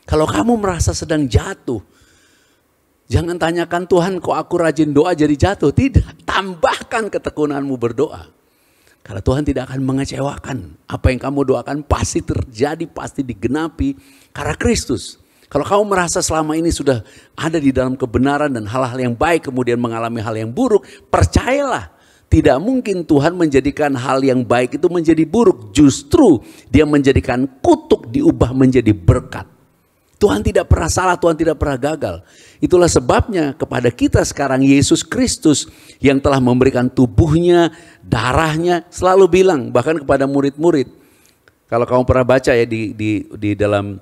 Kalau kamu merasa sedang jatuh, jangan tanyakan Tuhan kok aku rajin doa jadi jatuh. Tidak, tambahkan ketekunanmu berdoa. Karena Tuhan tidak akan mengecewakan. Apa yang kamu doakan pasti terjadi, pasti digenapi karena Kristus. Kalau kamu merasa selama ini sudah ada di dalam kebenaran dan hal-hal yang baik kemudian mengalami hal yang buruk, percayalah tidak mungkin Tuhan menjadikan hal yang baik itu menjadi buruk. Justru Dia menjadikan kutuk diubah menjadi berkat. Tuhan tidak pernah salah, Tuhan tidak pernah gagal. Itulah sebabnya kepada kita sekarang Yesus Kristus yang telah memberikan tubuhnya, darahnya, selalu bilang bahkan kepada murid-murid. Kalau kamu pernah baca ya di dalam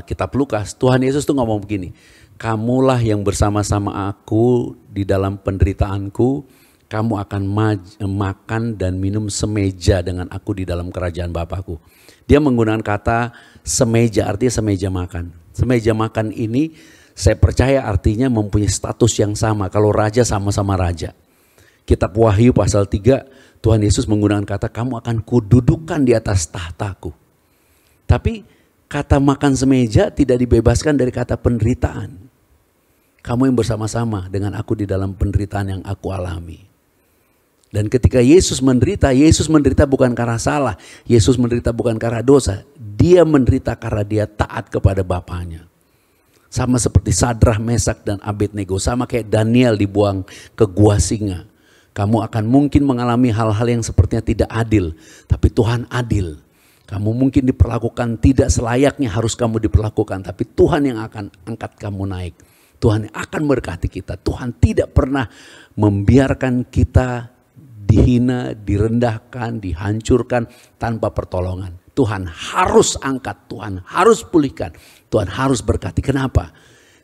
kitab Lukas, Tuhan Yesus tuh ngomong begini, kamulah yang bersama-sama aku di dalam penderitaanku, kamu akan makan dan minum semeja dengan aku di dalam kerajaan Bapakku. Dia menggunakan kata semeja, artinya semeja makan. Semeja makan ini saya percaya artinya mempunyai status yang sama. Kalau raja sama-sama raja. Kitab Wahyu pasal 3, Tuhan Yesus menggunakan kata kamu akan kududukan di atas tahtaku. Tapi kata makan semeja tidak dibebaskan dari kata penderitaan. Kamu yang bersama-sama dengan aku di dalam penderitaan yang aku alami. Dan ketika Yesus menderita bukan karena salah. Yesus menderita bukan karena dosa. Dia menderita karena dia taat kepada Bapaknya. Sama seperti Sadrak, Mesak, dan Abednego. Sama kayak Daniel dibuang ke gua singa. Kamu akan mungkin mengalami hal-hal yang sepertinya tidak adil. Tapi Tuhan adil. Kamu mungkin diperlakukan tidak selayaknya harus kamu diperlakukan. Tapi Tuhan yang akan angkat kamu naik. Tuhan yang akan berkati kita. Tuhan tidak pernah membiarkan kita dihina, direndahkan, dihancurkan tanpa pertolongan. Tuhan harus angkat, Tuhan harus pulihkan, Tuhan harus berkati. Kenapa?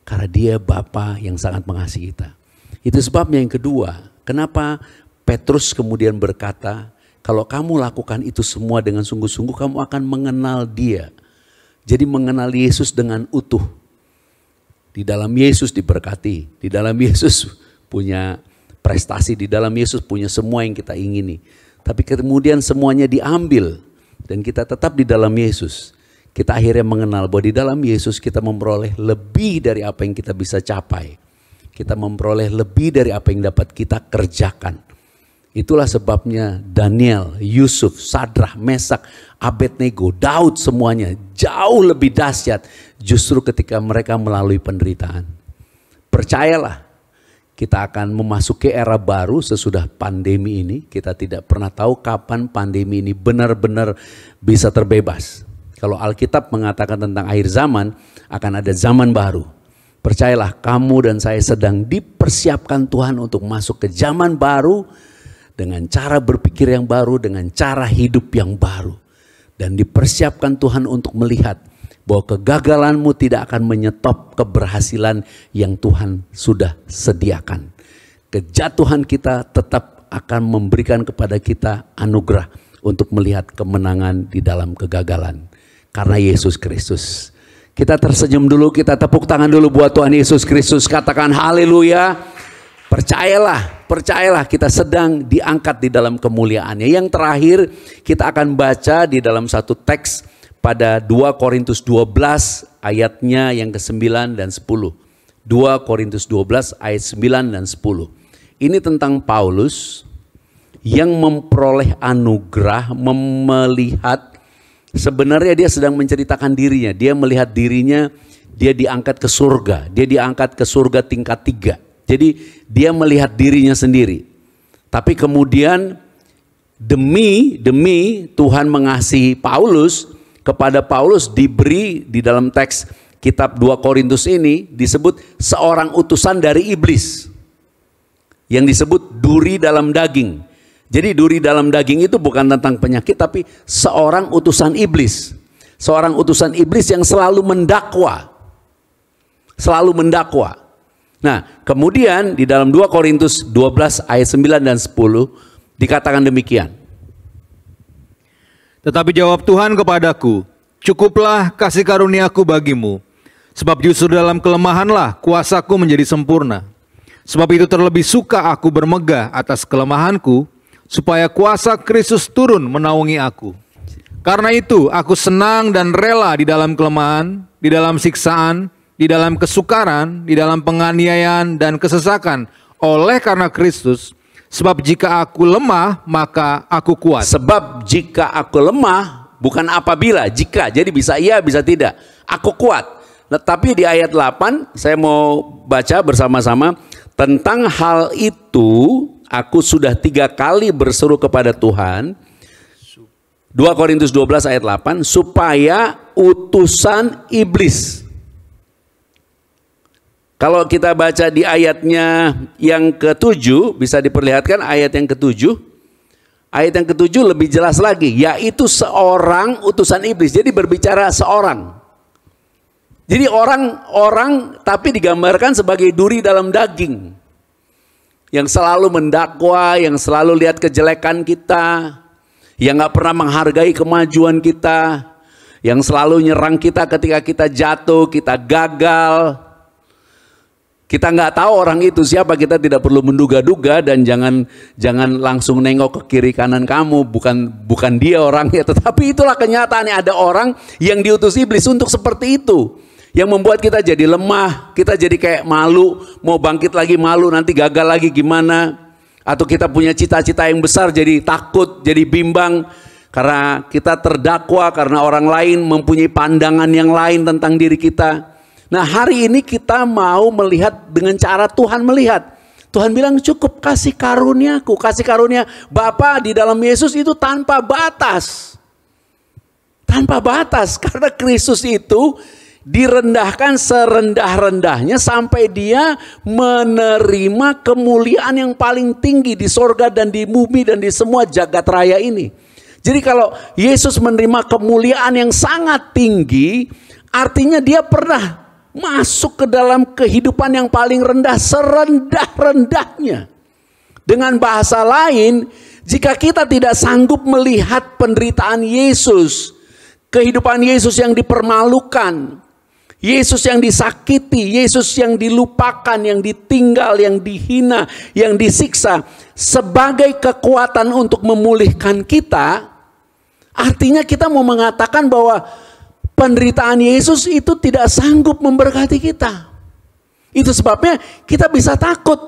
Karena Dia Bapa yang sangat mengasihi kita. Itu sebabnya yang kedua, kenapa Petrus kemudian berkata, kalau kamu lakukan itu semua dengan sungguh-sungguh, kamu akan mengenal Dia. Jadi mengenal Yesus dengan utuh. Di dalam Yesus diberkati, di dalam Yesus punya prestasi, di dalam Yesus punya semua yang kita ingini. Tapi kemudian semuanya diambil dan kita tetap di dalam Yesus. Kita akhirnya mengenal bahwa di dalam Yesus kita memperoleh lebih dari apa yang kita bisa capai. Kita memperoleh lebih dari apa yang dapat kita kerjakan. Itulah sebabnya Daniel, Yusuf, Sadrak, Mesak, Abednego, Daud semuanya jauh lebih dahsyat justru ketika mereka melalui penderitaan. percayalah, kita akan memasuki era baru sesudah pandemi ini. Kita tidak pernah tahu kapan pandemi ini benar-benar bisa terbebas. Kalau Alkitab mengatakan tentang akhir zaman, akan ada zaman baru. Percayalah, kamu dan saya sedang dipersiapkan Tuhan untuk masuk ke zaman baru dengan cara berpikir yang baru, dengan cara hidup yang baru. Dan dipersiapkan Tuhan untuk melihat bahwa kegagalanmu tidak akan menyetop keberhasilan yang Tuhan sudah sediakan. Kejatuhan kita tetap akan memberikan kepada kita anugerah untuk melihat kemenangan di dalam kegagalan. Karena Yesus Kristus. Kita tersenyum dulu, kita tepuk tangan dulu buat Tuhan Yesus Kristus. Katakan haleluya. Percayalah kita sedang diangkat di dalam kemuliaannya. Yang terakhir kita akan baca di dalam satu teks pada 2 Korintus 12 ayatnya yang ke-9 dan 10. 2 Korintus 12 ayat 9 dan 10. Ini tentang Paulus yang memperoleh anugerah, melihat sebenarnya dia sedang menceritakan dirinya. Dia melihat dirinya, dia diangkat ke surga. Dia diangkat ke surga tingkat 3. Jadi dia melihat dirinya sendiri. Tapi kemudian demi Tuhan mengasihi Paulus, kepada Paulus diberi di dalam teks kitab 2 Korintus ini disebut seorang utusan dari iblis. Yang disebut duri dalam daging. Jadi duri dalam daging itu bukan tentang penyakit, tapi seorang utusan iblis. Seorang utusan iblis yang selalu mendakwa. Selalu mendakwa. Nah, kemudian di dalam 2 Korintus 12 ayat 9 dan 10 dikatakan demikian. Tetapi jawab Tuhan kepadaku, cukuplah kasih karuniaku bagimu, sebab justru dalam kelemahanlah kuasaku menjadi sempurna. Sebab itu terlebih suka aku bermegah atas kelemahanku, supaya kuasa Kristus turun menaungi aku. Karena itu aku senang dan rela di dalam kelemahan, di dalam siksaan, di dalam kesukaran, di dalam penganiayaan dan kesesakan, oleh karena Kristus. Sebab jika aku lemah, maka aku kuat. Sebab jika aku lemah, bukan apabila, jika. Jadi bisa iya, bisa tidak. Aku kuat. Nah, tapi di ayat 8, saya mau baca bersama-sama. Tentang hal itu, aku sudah 3 kali berseru kepada Tuhan. 2 Korintus 12 ayat 8. Supaya utusan iblis. Kalau kita baca di ayatnya yang ke-7, bisa diperlihatkan ayat yang ke-7. Ayat yang ke-7 lebih jelas lagi, yaitu seorang utusan iblis. Jadi berbicara seorang. Jadi orang tapi digambarkan sebagai duri dalam daging. Yang selalu mendakwa, yang selalu lihat kejelekan kita. Yang gak pernah menghargai kemajuan kita. Yang selalu nyerang kita ketika kita jatuh, kita gagal. Kita nggak tahu orang itu siapa, kita tidak perlu menduga-duga, dan jangan langsung nengok ke kiri kanan kamu, bukan dia orangnya, tetapi itulah kenyataannya. Ada orang yang diutus iblis untuk seperti itu, yang membuat kita jadi lemah, kita jadi kayak malu, mau bangkit lagi malu, nanti gagal lagi gimana, atau kita punya cita-cita yang besar jadi takut, jadi bimbang, karena kita terdakwa, karena orang lain mempunyai pandangan yang lain tentang diri kita. Nah, hari ini kita mau melihat dengan cara Tuhan melihat. Tuhan bilang cukup kasih karuniaku. Kasih karunia Bapa di dalam Yesus itu tanpa batas. Tanpa batas. Karena Kristus itu direndahkan serendah-rendahnya sampai dia menerima kemuliaan yang paling tinggi di sorga dan di bumi dan di semua jagat raya ini. Jadi kalau Yesus menerima kemuliaan yang sangat tinggi, artinya dia pernah masuk ke dalam kehidupan yang paling rendah, serendah-rendahnya. Dengan bahasa lain, jika kita tidak sanggup melihat penderitaan Yesus, kehidupan Yesus yang dipermalukan, Yesus yang disakiti, Yesus yang dilupakan, yang ditinggal, yang dihina, yang disiksa, sebagai kekuatan untuk memulihkan kita, artinya kita mau mengatakan bahwa penderitaan Yesus itu tidak sanggup memberkati kita. Itu sebabnya kita bisa takut.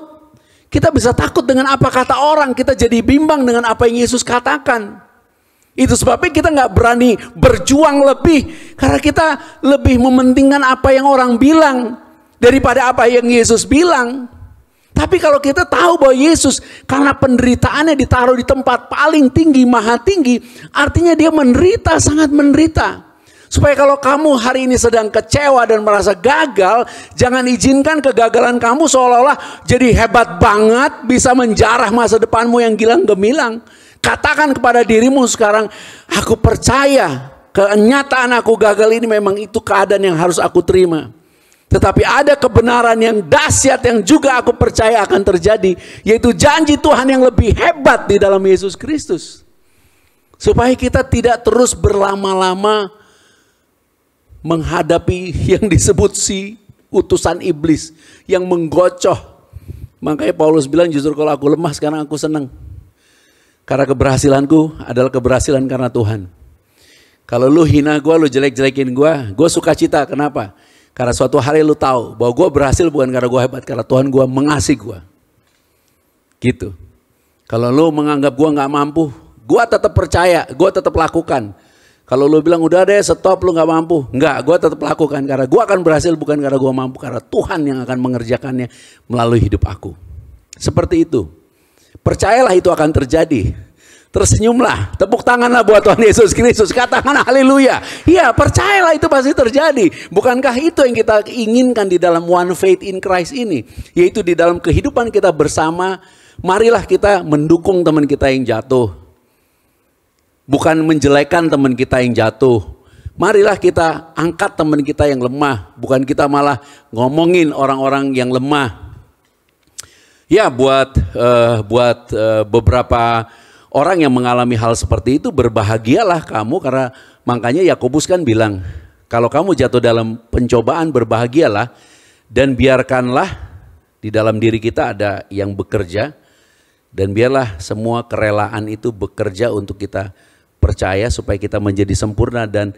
Kita bisa takut dengan apa kata orang. Kita jadi bimbang dengan apa yang Yesus katakan. Itu sebabnya kita nggak berani berjuang lebih. Karena kita lebih mementingkan apa yang orang bilang. daripada apa yang Yesus bilang. Tapi kalau kita tahu bahwa Yesus karena penderitaannya ditaruh di tempat paling tinggi, maha tinggi, artinya dia menderita, sangat menderita. Supaya kalau kamu hari ini sedang kecewa dan merasa gagal, jangan izinkan kegagalan kamu seolah-olah jadi hebat banget, bisa menjarah masa depanmu yang gilang gemilang. Katakan kepada dirimu sekarang, aku percaya kenyataan aku gagal ini memang itu keadaan yang harus aku terima. Tetapi ada kebenaran yang dahsyat yang juga aku percaya akan terjadi, yaitu janji Tuhan yang lebih hebat di dalam Yesus Kristus. Supaya kita tidak terus berlama-lama menghadapi yang disebut si utusan iblis yang menggocoh. Makanya Paulus bilang, justru kalau aku lemah sekarang aku senang. Karena keberhasilanku adalah keberhasilan karena Tuhan. Kalau lu hina gue, lu jelek-jelekin gue suka cita. Kenapa? Karena suatu hari lu tahu bahwa gue berhasil bukan karena gue hebat, karena Tuhan gue mengasihi gue. Gitu. Kalau lu menganggap gue gak mampu, gue tetap percaya, gue tetap lakukan. Kalau lu bilang udah deh stop, lu gak mampu, enggak, gue tetap lakukan. Karena gue akan berhasil bukan karena gue mampu, karena Tuhan yang akan mengerjakannya melalui hidup aku. Seperti itu. Percayalah itu akan terjadi. Tersenyumlah, tepuk tanganlah buat Tuhan Yesus Kristus, katakan haleluya. Iya, percayalah itu pasti terjadi. Bukankah itu yang kita inginkan di dalam one faith in Christ ini? Yaitu di dalam kehidupan kita bersama, marilah kita mendukung teman kita yang jatuh. Bukan menjelekan teman kita yang jatuh. Marilah kita angkat teman kita yang lemah, bukan kita malah ngomongin orang-orang yang lemah. Ya, buat beberapa orang yang mengalami hal seperti itu, berbahagialah kamu, karena makanya Yakobus kan bilang, kalau kamu jatuh dalam pencobaan berbahagialah, dan biarkanlah di dalam diri kita ada yang bekerja, dan biarlah semua kerelaan itu bekerja untuk kita percaya supaya kita menjadi sempurna dan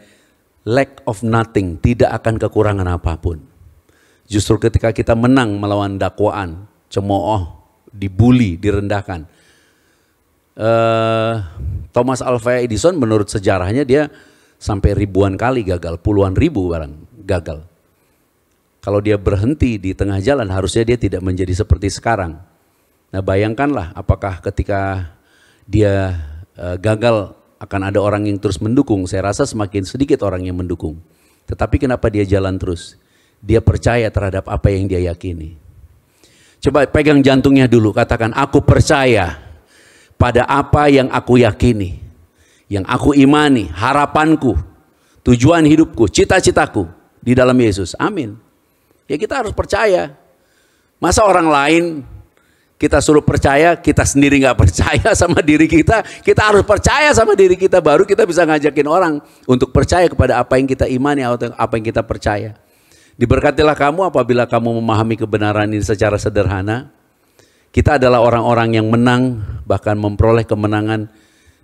lack of nothing, tidak akan kekurangan apapun. Justru ketika kita menang melawan dakwaan, cemooh, dibully, direndahkan. Thomas Alva Edison menurut sejarahnya dia sampai ribuan kali gagal, puluhan ribu barang gagal. Kalau dia berhenti di tengah jalan harusnya dia tidak menjadi seperti sekarang. Nah, bayangkanlah apakah ketika dia gagal akan ada orang yang terus mendukung. Saya rasa semakin sedikit orang yang mendukung. Tetapi kenapa dia jalan terus? Dia percaya terhadap apa yang dia yakini. Coba pegang jantungnya dulu, katakan aku percaya pada apa yang aku yakini, yang aku imani, harapanku, tujuan hidupku, cita-citaku di dalam Yesus. Amin. Ya kita harus percaya. Masa orang lain kita suruh percaya, kita sendiri nggak percaya sama diri kita. Kita harus percaya sama diri kita, baru kita bisa ngajakin orang untuk percaya kepada apa yang kita imani atau apa yang kita percaya. Diberkatilah kamu apabila kamu memahami kebenaran ini secara sederhana. Kita adalah orang-orang yang menang, bahkan memperoleh kemenangan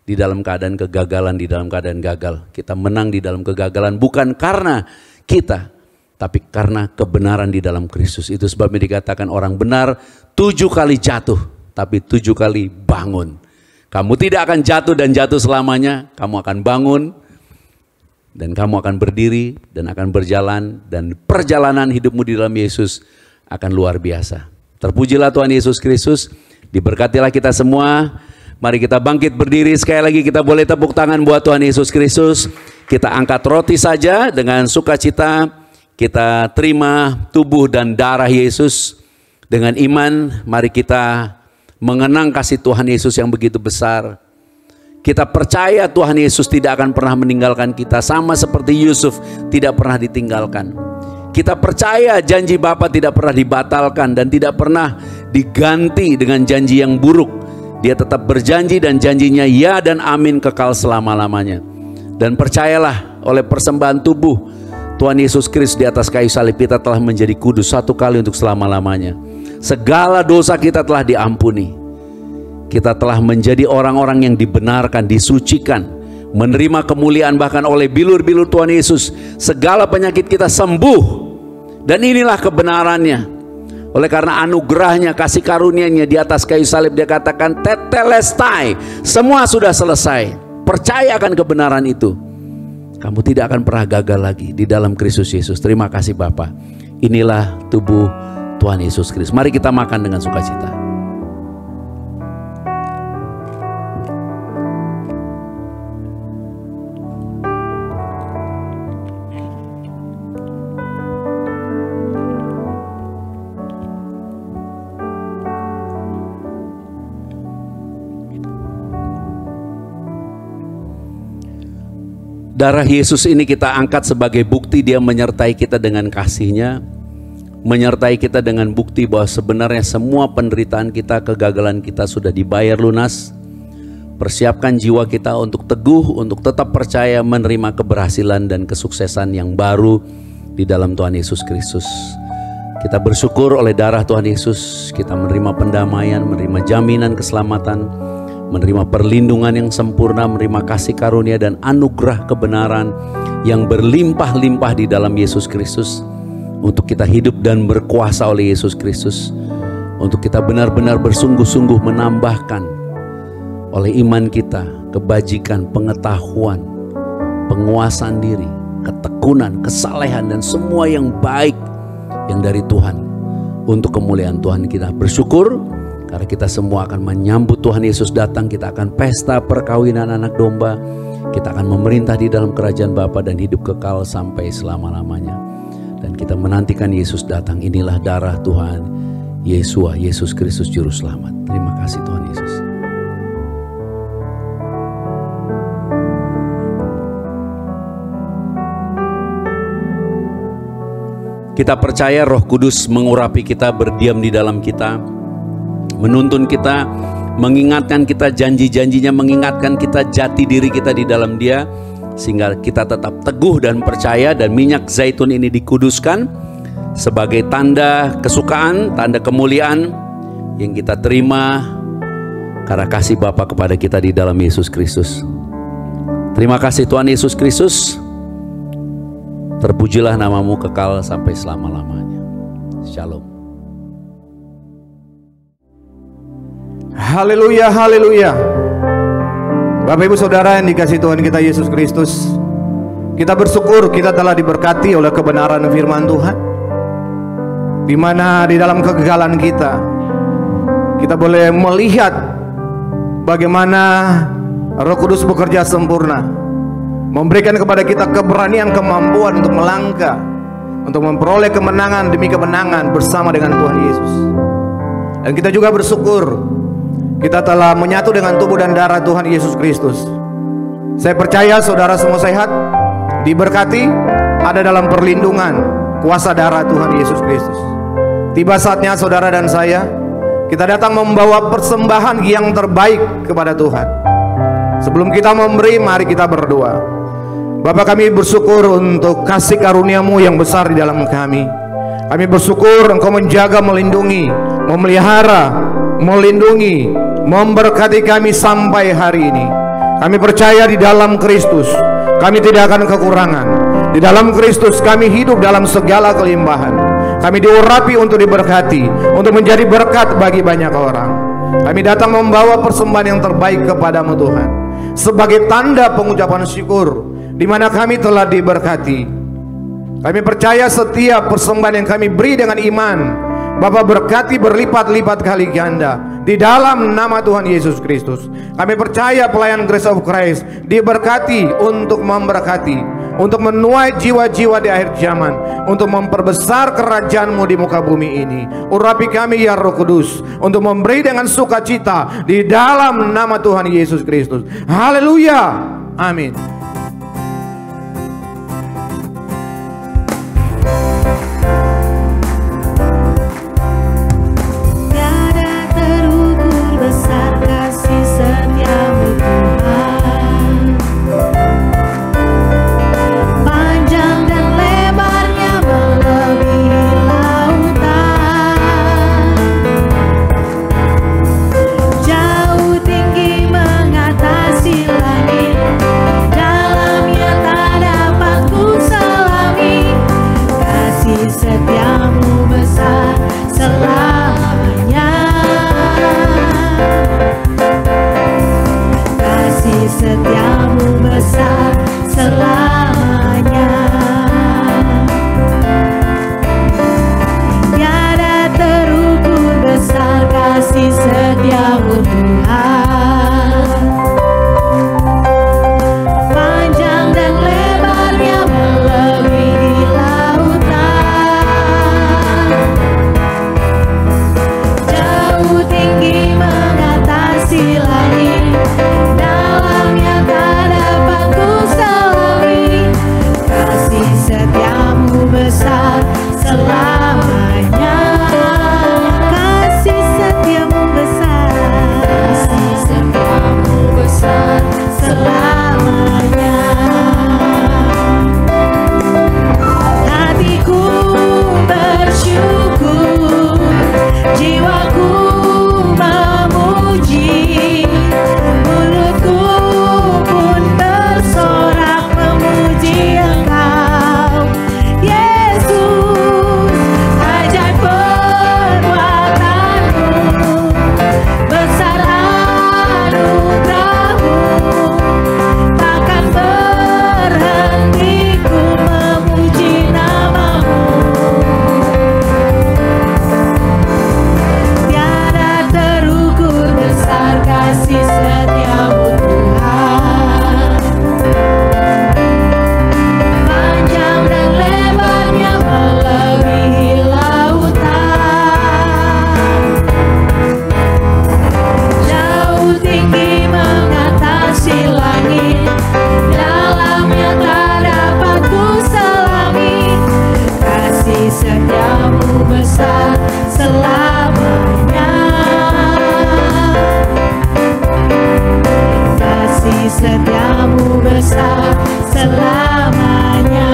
di dalam keadaan kegagalan, di dalam keadaan gagal. Kita menang di dalam kegagalan bukan karena kita, tapi karena kebenaran di dalam Kristus. Itu sebabnya dikatakan orang benar 7 kali jatuh, tapi 7 kali bangun. Kamu tidak akan jatuh dan jatuh selamanya, kamu akan bangun, dan kamu akan berdiri, dan akan berjalan, dan perjalanan hidupmu di dalam Yesus akan luar biasa. Terpujilah Tuhan Yesus Kristus, diberkatilah kita semua. Mari kita bangkit berdiri, sekali lagi kita boleh tepuk tangan buat Tuhan Yesus Kristus. Kita angkat roti saja dengan sukacita, kita terima tubuh dan darah Yesus. Dengan iman, mari kita mengenang kasih Tuhan Yesus yang begitu besar. Kita percaya Tuhan Yesus tidak akan pernah meninggalkan kita, sama seperti Yusuf tidak pernah ditinggalkan. Kita percaya janji Bapa tidak pernah dibatalkan dan tidak pernah diganti dengan janji yang buruk. Dia tetap berjanji dan janjinya ya dan amin kekal selama-lamanya. Dan percayalah oleh persembahan tubuh Tuhan Yesus Kristus di atas kayu salib, kita telah menjadi kudus satu kali untuk selama-lamanya. Segala dosa kita telah diampuni. Kita telah menjadi orang-orang yang dibenarkan, disucikan, menerima kemuliaan bahkan oleh bilur-bilur Tuhan Yesus. Segala penyakit kita sembuh. Dan inilah kebenarannya. Oleh karena anugerahnya, kasih karunia-Nya di atas kayu salib, dia katakan tetelestai, semua sudah selesai. Percaya akan kebenaran itu, kamu tidak akan pernah gagal lagi di dalam Kristus Yesus. Terima kasih Bapa. Inilah tubuh Tuhan Yesus Kristus. Mari kita makan dengan sukacita. Darah Yesus ini kita angkat sebagai bukti Dia menyertai kita dengan kasih-Nya, menyertai kita dengan bukti bahwa sebenarnya semua penderitaan kita, kegagalan kita sudah dibayar lunas. Persiapkan jiwa kita untuk teguh, untuk tetap percaya menerima keberhasilan dan kesuksesan yang baru di dalam Tuhan Yesus Kristus. Kita bersyukur oleh darah Tuhan Yesus, kita menerima pendamaian, menerima jaminan keselamatan, menerima perlindungan yang sempurna, menerima kasih karunia dan anugerah kebenaran yang berlimpah-limpah di dalam Yesus Kristus, untuk kita hidup dan berkuasa oleh Yesus Kristus, untuk kita benar-benar bersungguh-sungguh menambahkan oleh iman kita kebajikan, pengetahuan, penguasaan diri, ketekunan, kesalehan dan semua yang baik yang dari Tuhan untuk kemuliaan Tuhan. Kita bersyukur karena kita semua akan menyambut Tuhan Yesus datang. Kita akan pesta perkawinan anak domba. Kita akan memerintah di dalam kerajaan Bapa dan hidup kekal sampai selama-lamanya. Dan kita menantikan Yesus datang. Inilah darah Tuhan Yesua, Yesus Kristus Juru Selamat. Terima kasih Tuhan Yesus. Kita percaya Roh Kudus mengurapi kita, berdiam di dalam kita, menuntun kita, mengingatkan kita janji-janjinya, mengingatkan kita jati diri kita di dalam Dia, sehingga kita tetap teguh dan percaya. Dan minyak zaitun ini dikuduskan sebagai tanda kesukaan, tanda kemuliaan yang kita terima karena kasih Bapa kepada kita di dalam Yesus Kristus. Terima kasih Tuhan Yesus Kristus. Terpujilah namamu kekal sampai selama-lamanya. Shalom. Haleluya, haleluya. Bapak Ibu Saudara yang dikasihi Tuhan kita Yesus Kristus, kita bersyukur kita telah diberkati oleh kebenaran firman Tuhan, di mana di dalam kegagalan kita boleh melihat bagaimana Roh Kudus bekerja sempurna, memberikan kepada kita keberanian, kemampuan untuk melangkah, untuk memperoleh kemenangan demi kemenangan bersama dengan Tuhan Yesus. Dan kita juga bersyukur kita telah menyatu dengan tubuh dan darah Tuhan Yesus Kristus. Saya percaya saudara semua sehat, diberkati, ada dalam perlindungan kuasa darah Tuhan Yesus Kristus. Tiba saatnya saudara dan saya, kita datang membawa persembahan yang terbaik kepada Tuhan. Sebelum kita memberi, mari kita berdoa. Bapa, kami bersyukur untuk kasih karunia-Mu yang besar di dalam kami. Kami bersyukur Engkau menjaga, melindungi, memelihara, melindungi, memberkati kami sampai hari ini. Kami percaya di dalam Kristus kami tidak akan kekurangan. Di dalam Kristus kami hidup dalam segala kelimpahan. Kami diurapi untuk diberkati, untuk menjadi berkat bagi banyak orang. Kami datang membawa persembahan yang terbaik kepadamu Tuhan, sebagai tanda pengucapan syukur di mana kami telah diberkati. Kami percaya setiap persembahan yang kami beri dengan iman, Bapa berkati berlipat-lipat kali ganda di dalam nama Tuhan Yesus Kristus. Kami percaya pelayan Grace of Christ diberkati untuk memberkati, untuk menuai jiwa-jiwa di akhir zaman, untuk memperbesar kerajaan-Mu di muka bumi ini. Urapi kami ya Roh Kudus, untuk memberi dengan sukacita di dalam nama Tuhan Yesus Kristus. Haleluya, amin. Jauh tinggi mengatasi langit. kasih setiamu Tuhan. Panjang dan lebarnya melebihi lautan, jauh tinggi mengatasi langit, dalamnya tak dapat ku selami. Kasih setiamu besar selamanya, kasih setiamu besar selamanya,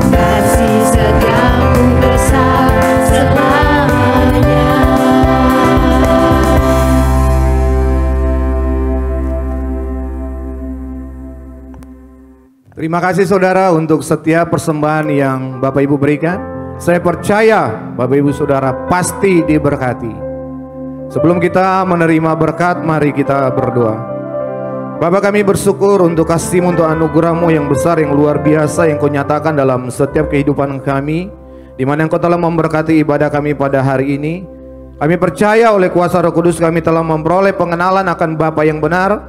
kasih setiamu besar selamanya. Terima kasih saudara untuk setiap persembahan yang Bapak Ibu berikan. Saya percaya Bapak Ibu Saudara pasti diberkati. Sebelum kita menerima berkat, mari kita berdoa. Bapa, kami bersyukur untuk kasih-Mu, untuk anugerah-Mu yang besar, yang luar biasa, yang Kau nyatakan dalam setiap kehidupan kami, di mana Engkau telah memberkati ibadah kami pada hari ini. Kami percaya oleh kuasa Roh Kudus kami telah memperoleh pengenalan akan Bapa yang benar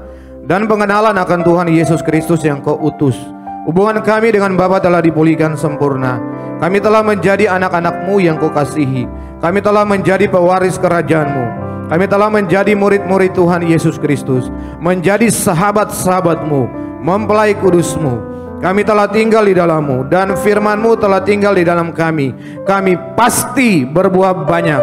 dan pengenalan akan Tuhan Yesus Kristus yang Kau utus. Hubungan kami dengan Bapa telah dipulihkan sempurna. Kami telah menjadi anak-anak-Mu yang Kau kasihi. Kami telah menjadi pewaris kerajaan-Mu. Kami telah menjadi murid-murid Tuhan Yesus Kristus, menjadi sahabat-sahabat-Mu, mempelai kudus-Mu. Kami telah tinggal di dalam-Mu dan firman-Mu telah tinggal di dalam kami. Kami pasti berbuah banyak.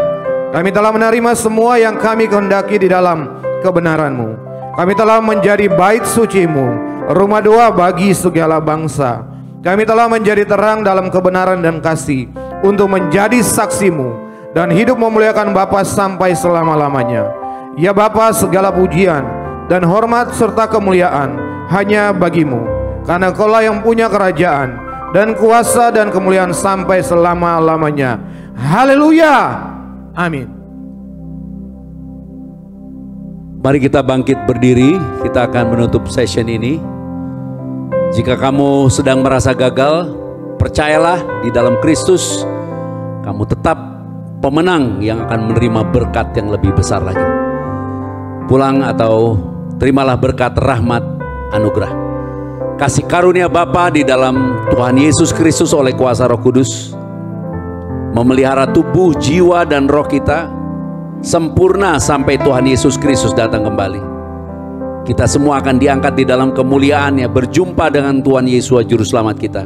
Kami telah menerima semua yang kami kehendaki di dalam kebenaran-Mu. Kami telah menjadi bait suci-Mu, rumah doa bagi segala bangsa. Kami telah menjadi terang dalam kebenaran dan kasih untuk menjadi saksi-Mu dan hidup memuliakan Bapa sampai selama-lamanya. Ya Bapa, segala pujian dan hormat serta kemuliaan hanya bagi-Mu, karena Engkaulah yang punya kerajaan dan kuasa dan kemuliaan sampai selama-lamanya. Haleluya. Amin. Mari kita bangkit berdiri, kita akan menutup session ini. Jika kamu sedang merasa gagal, percayalah di dalam Kristus, kamu tetap pemenang yang akan menerima berkat yang lebih besar lagi. Pulang atau terimalah berkat rahmat anugerah. Kasih karunia Bapa di dalam Tuhan Yesus Kristus oleh kuasa Roh Kudus memelihara tubuh, jiwa, dan roh kita sempurna sampai Tuhan Yesus Kristus datang kembali. Kita semua akan diangkat di dalam kemuliaannya, berjumpa dengan Tuhan Yesus Juru Selamat kita.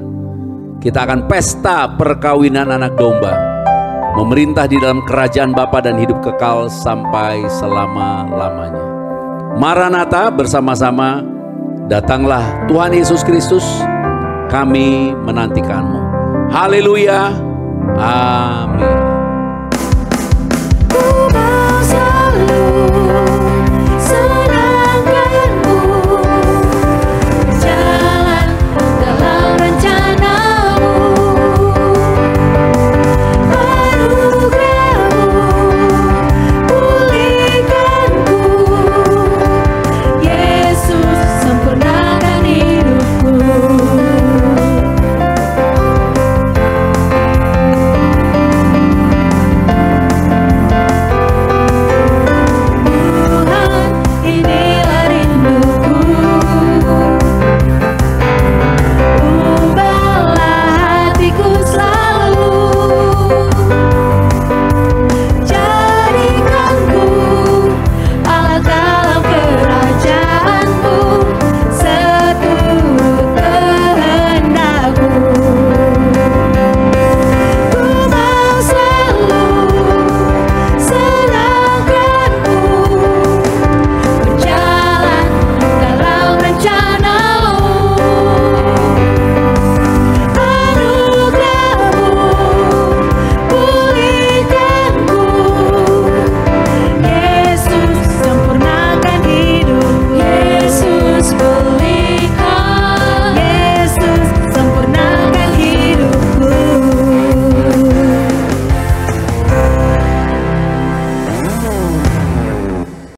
Kita akan pesta perkawinan anak domba, memerintah di dalam kerajaan Bapa dan hidup kekal sampai selama-lamanya. Maranatha, bersama-sama datanglah Tuhan Yesus Kristus, kami menantikanmu. Haleluya, amin.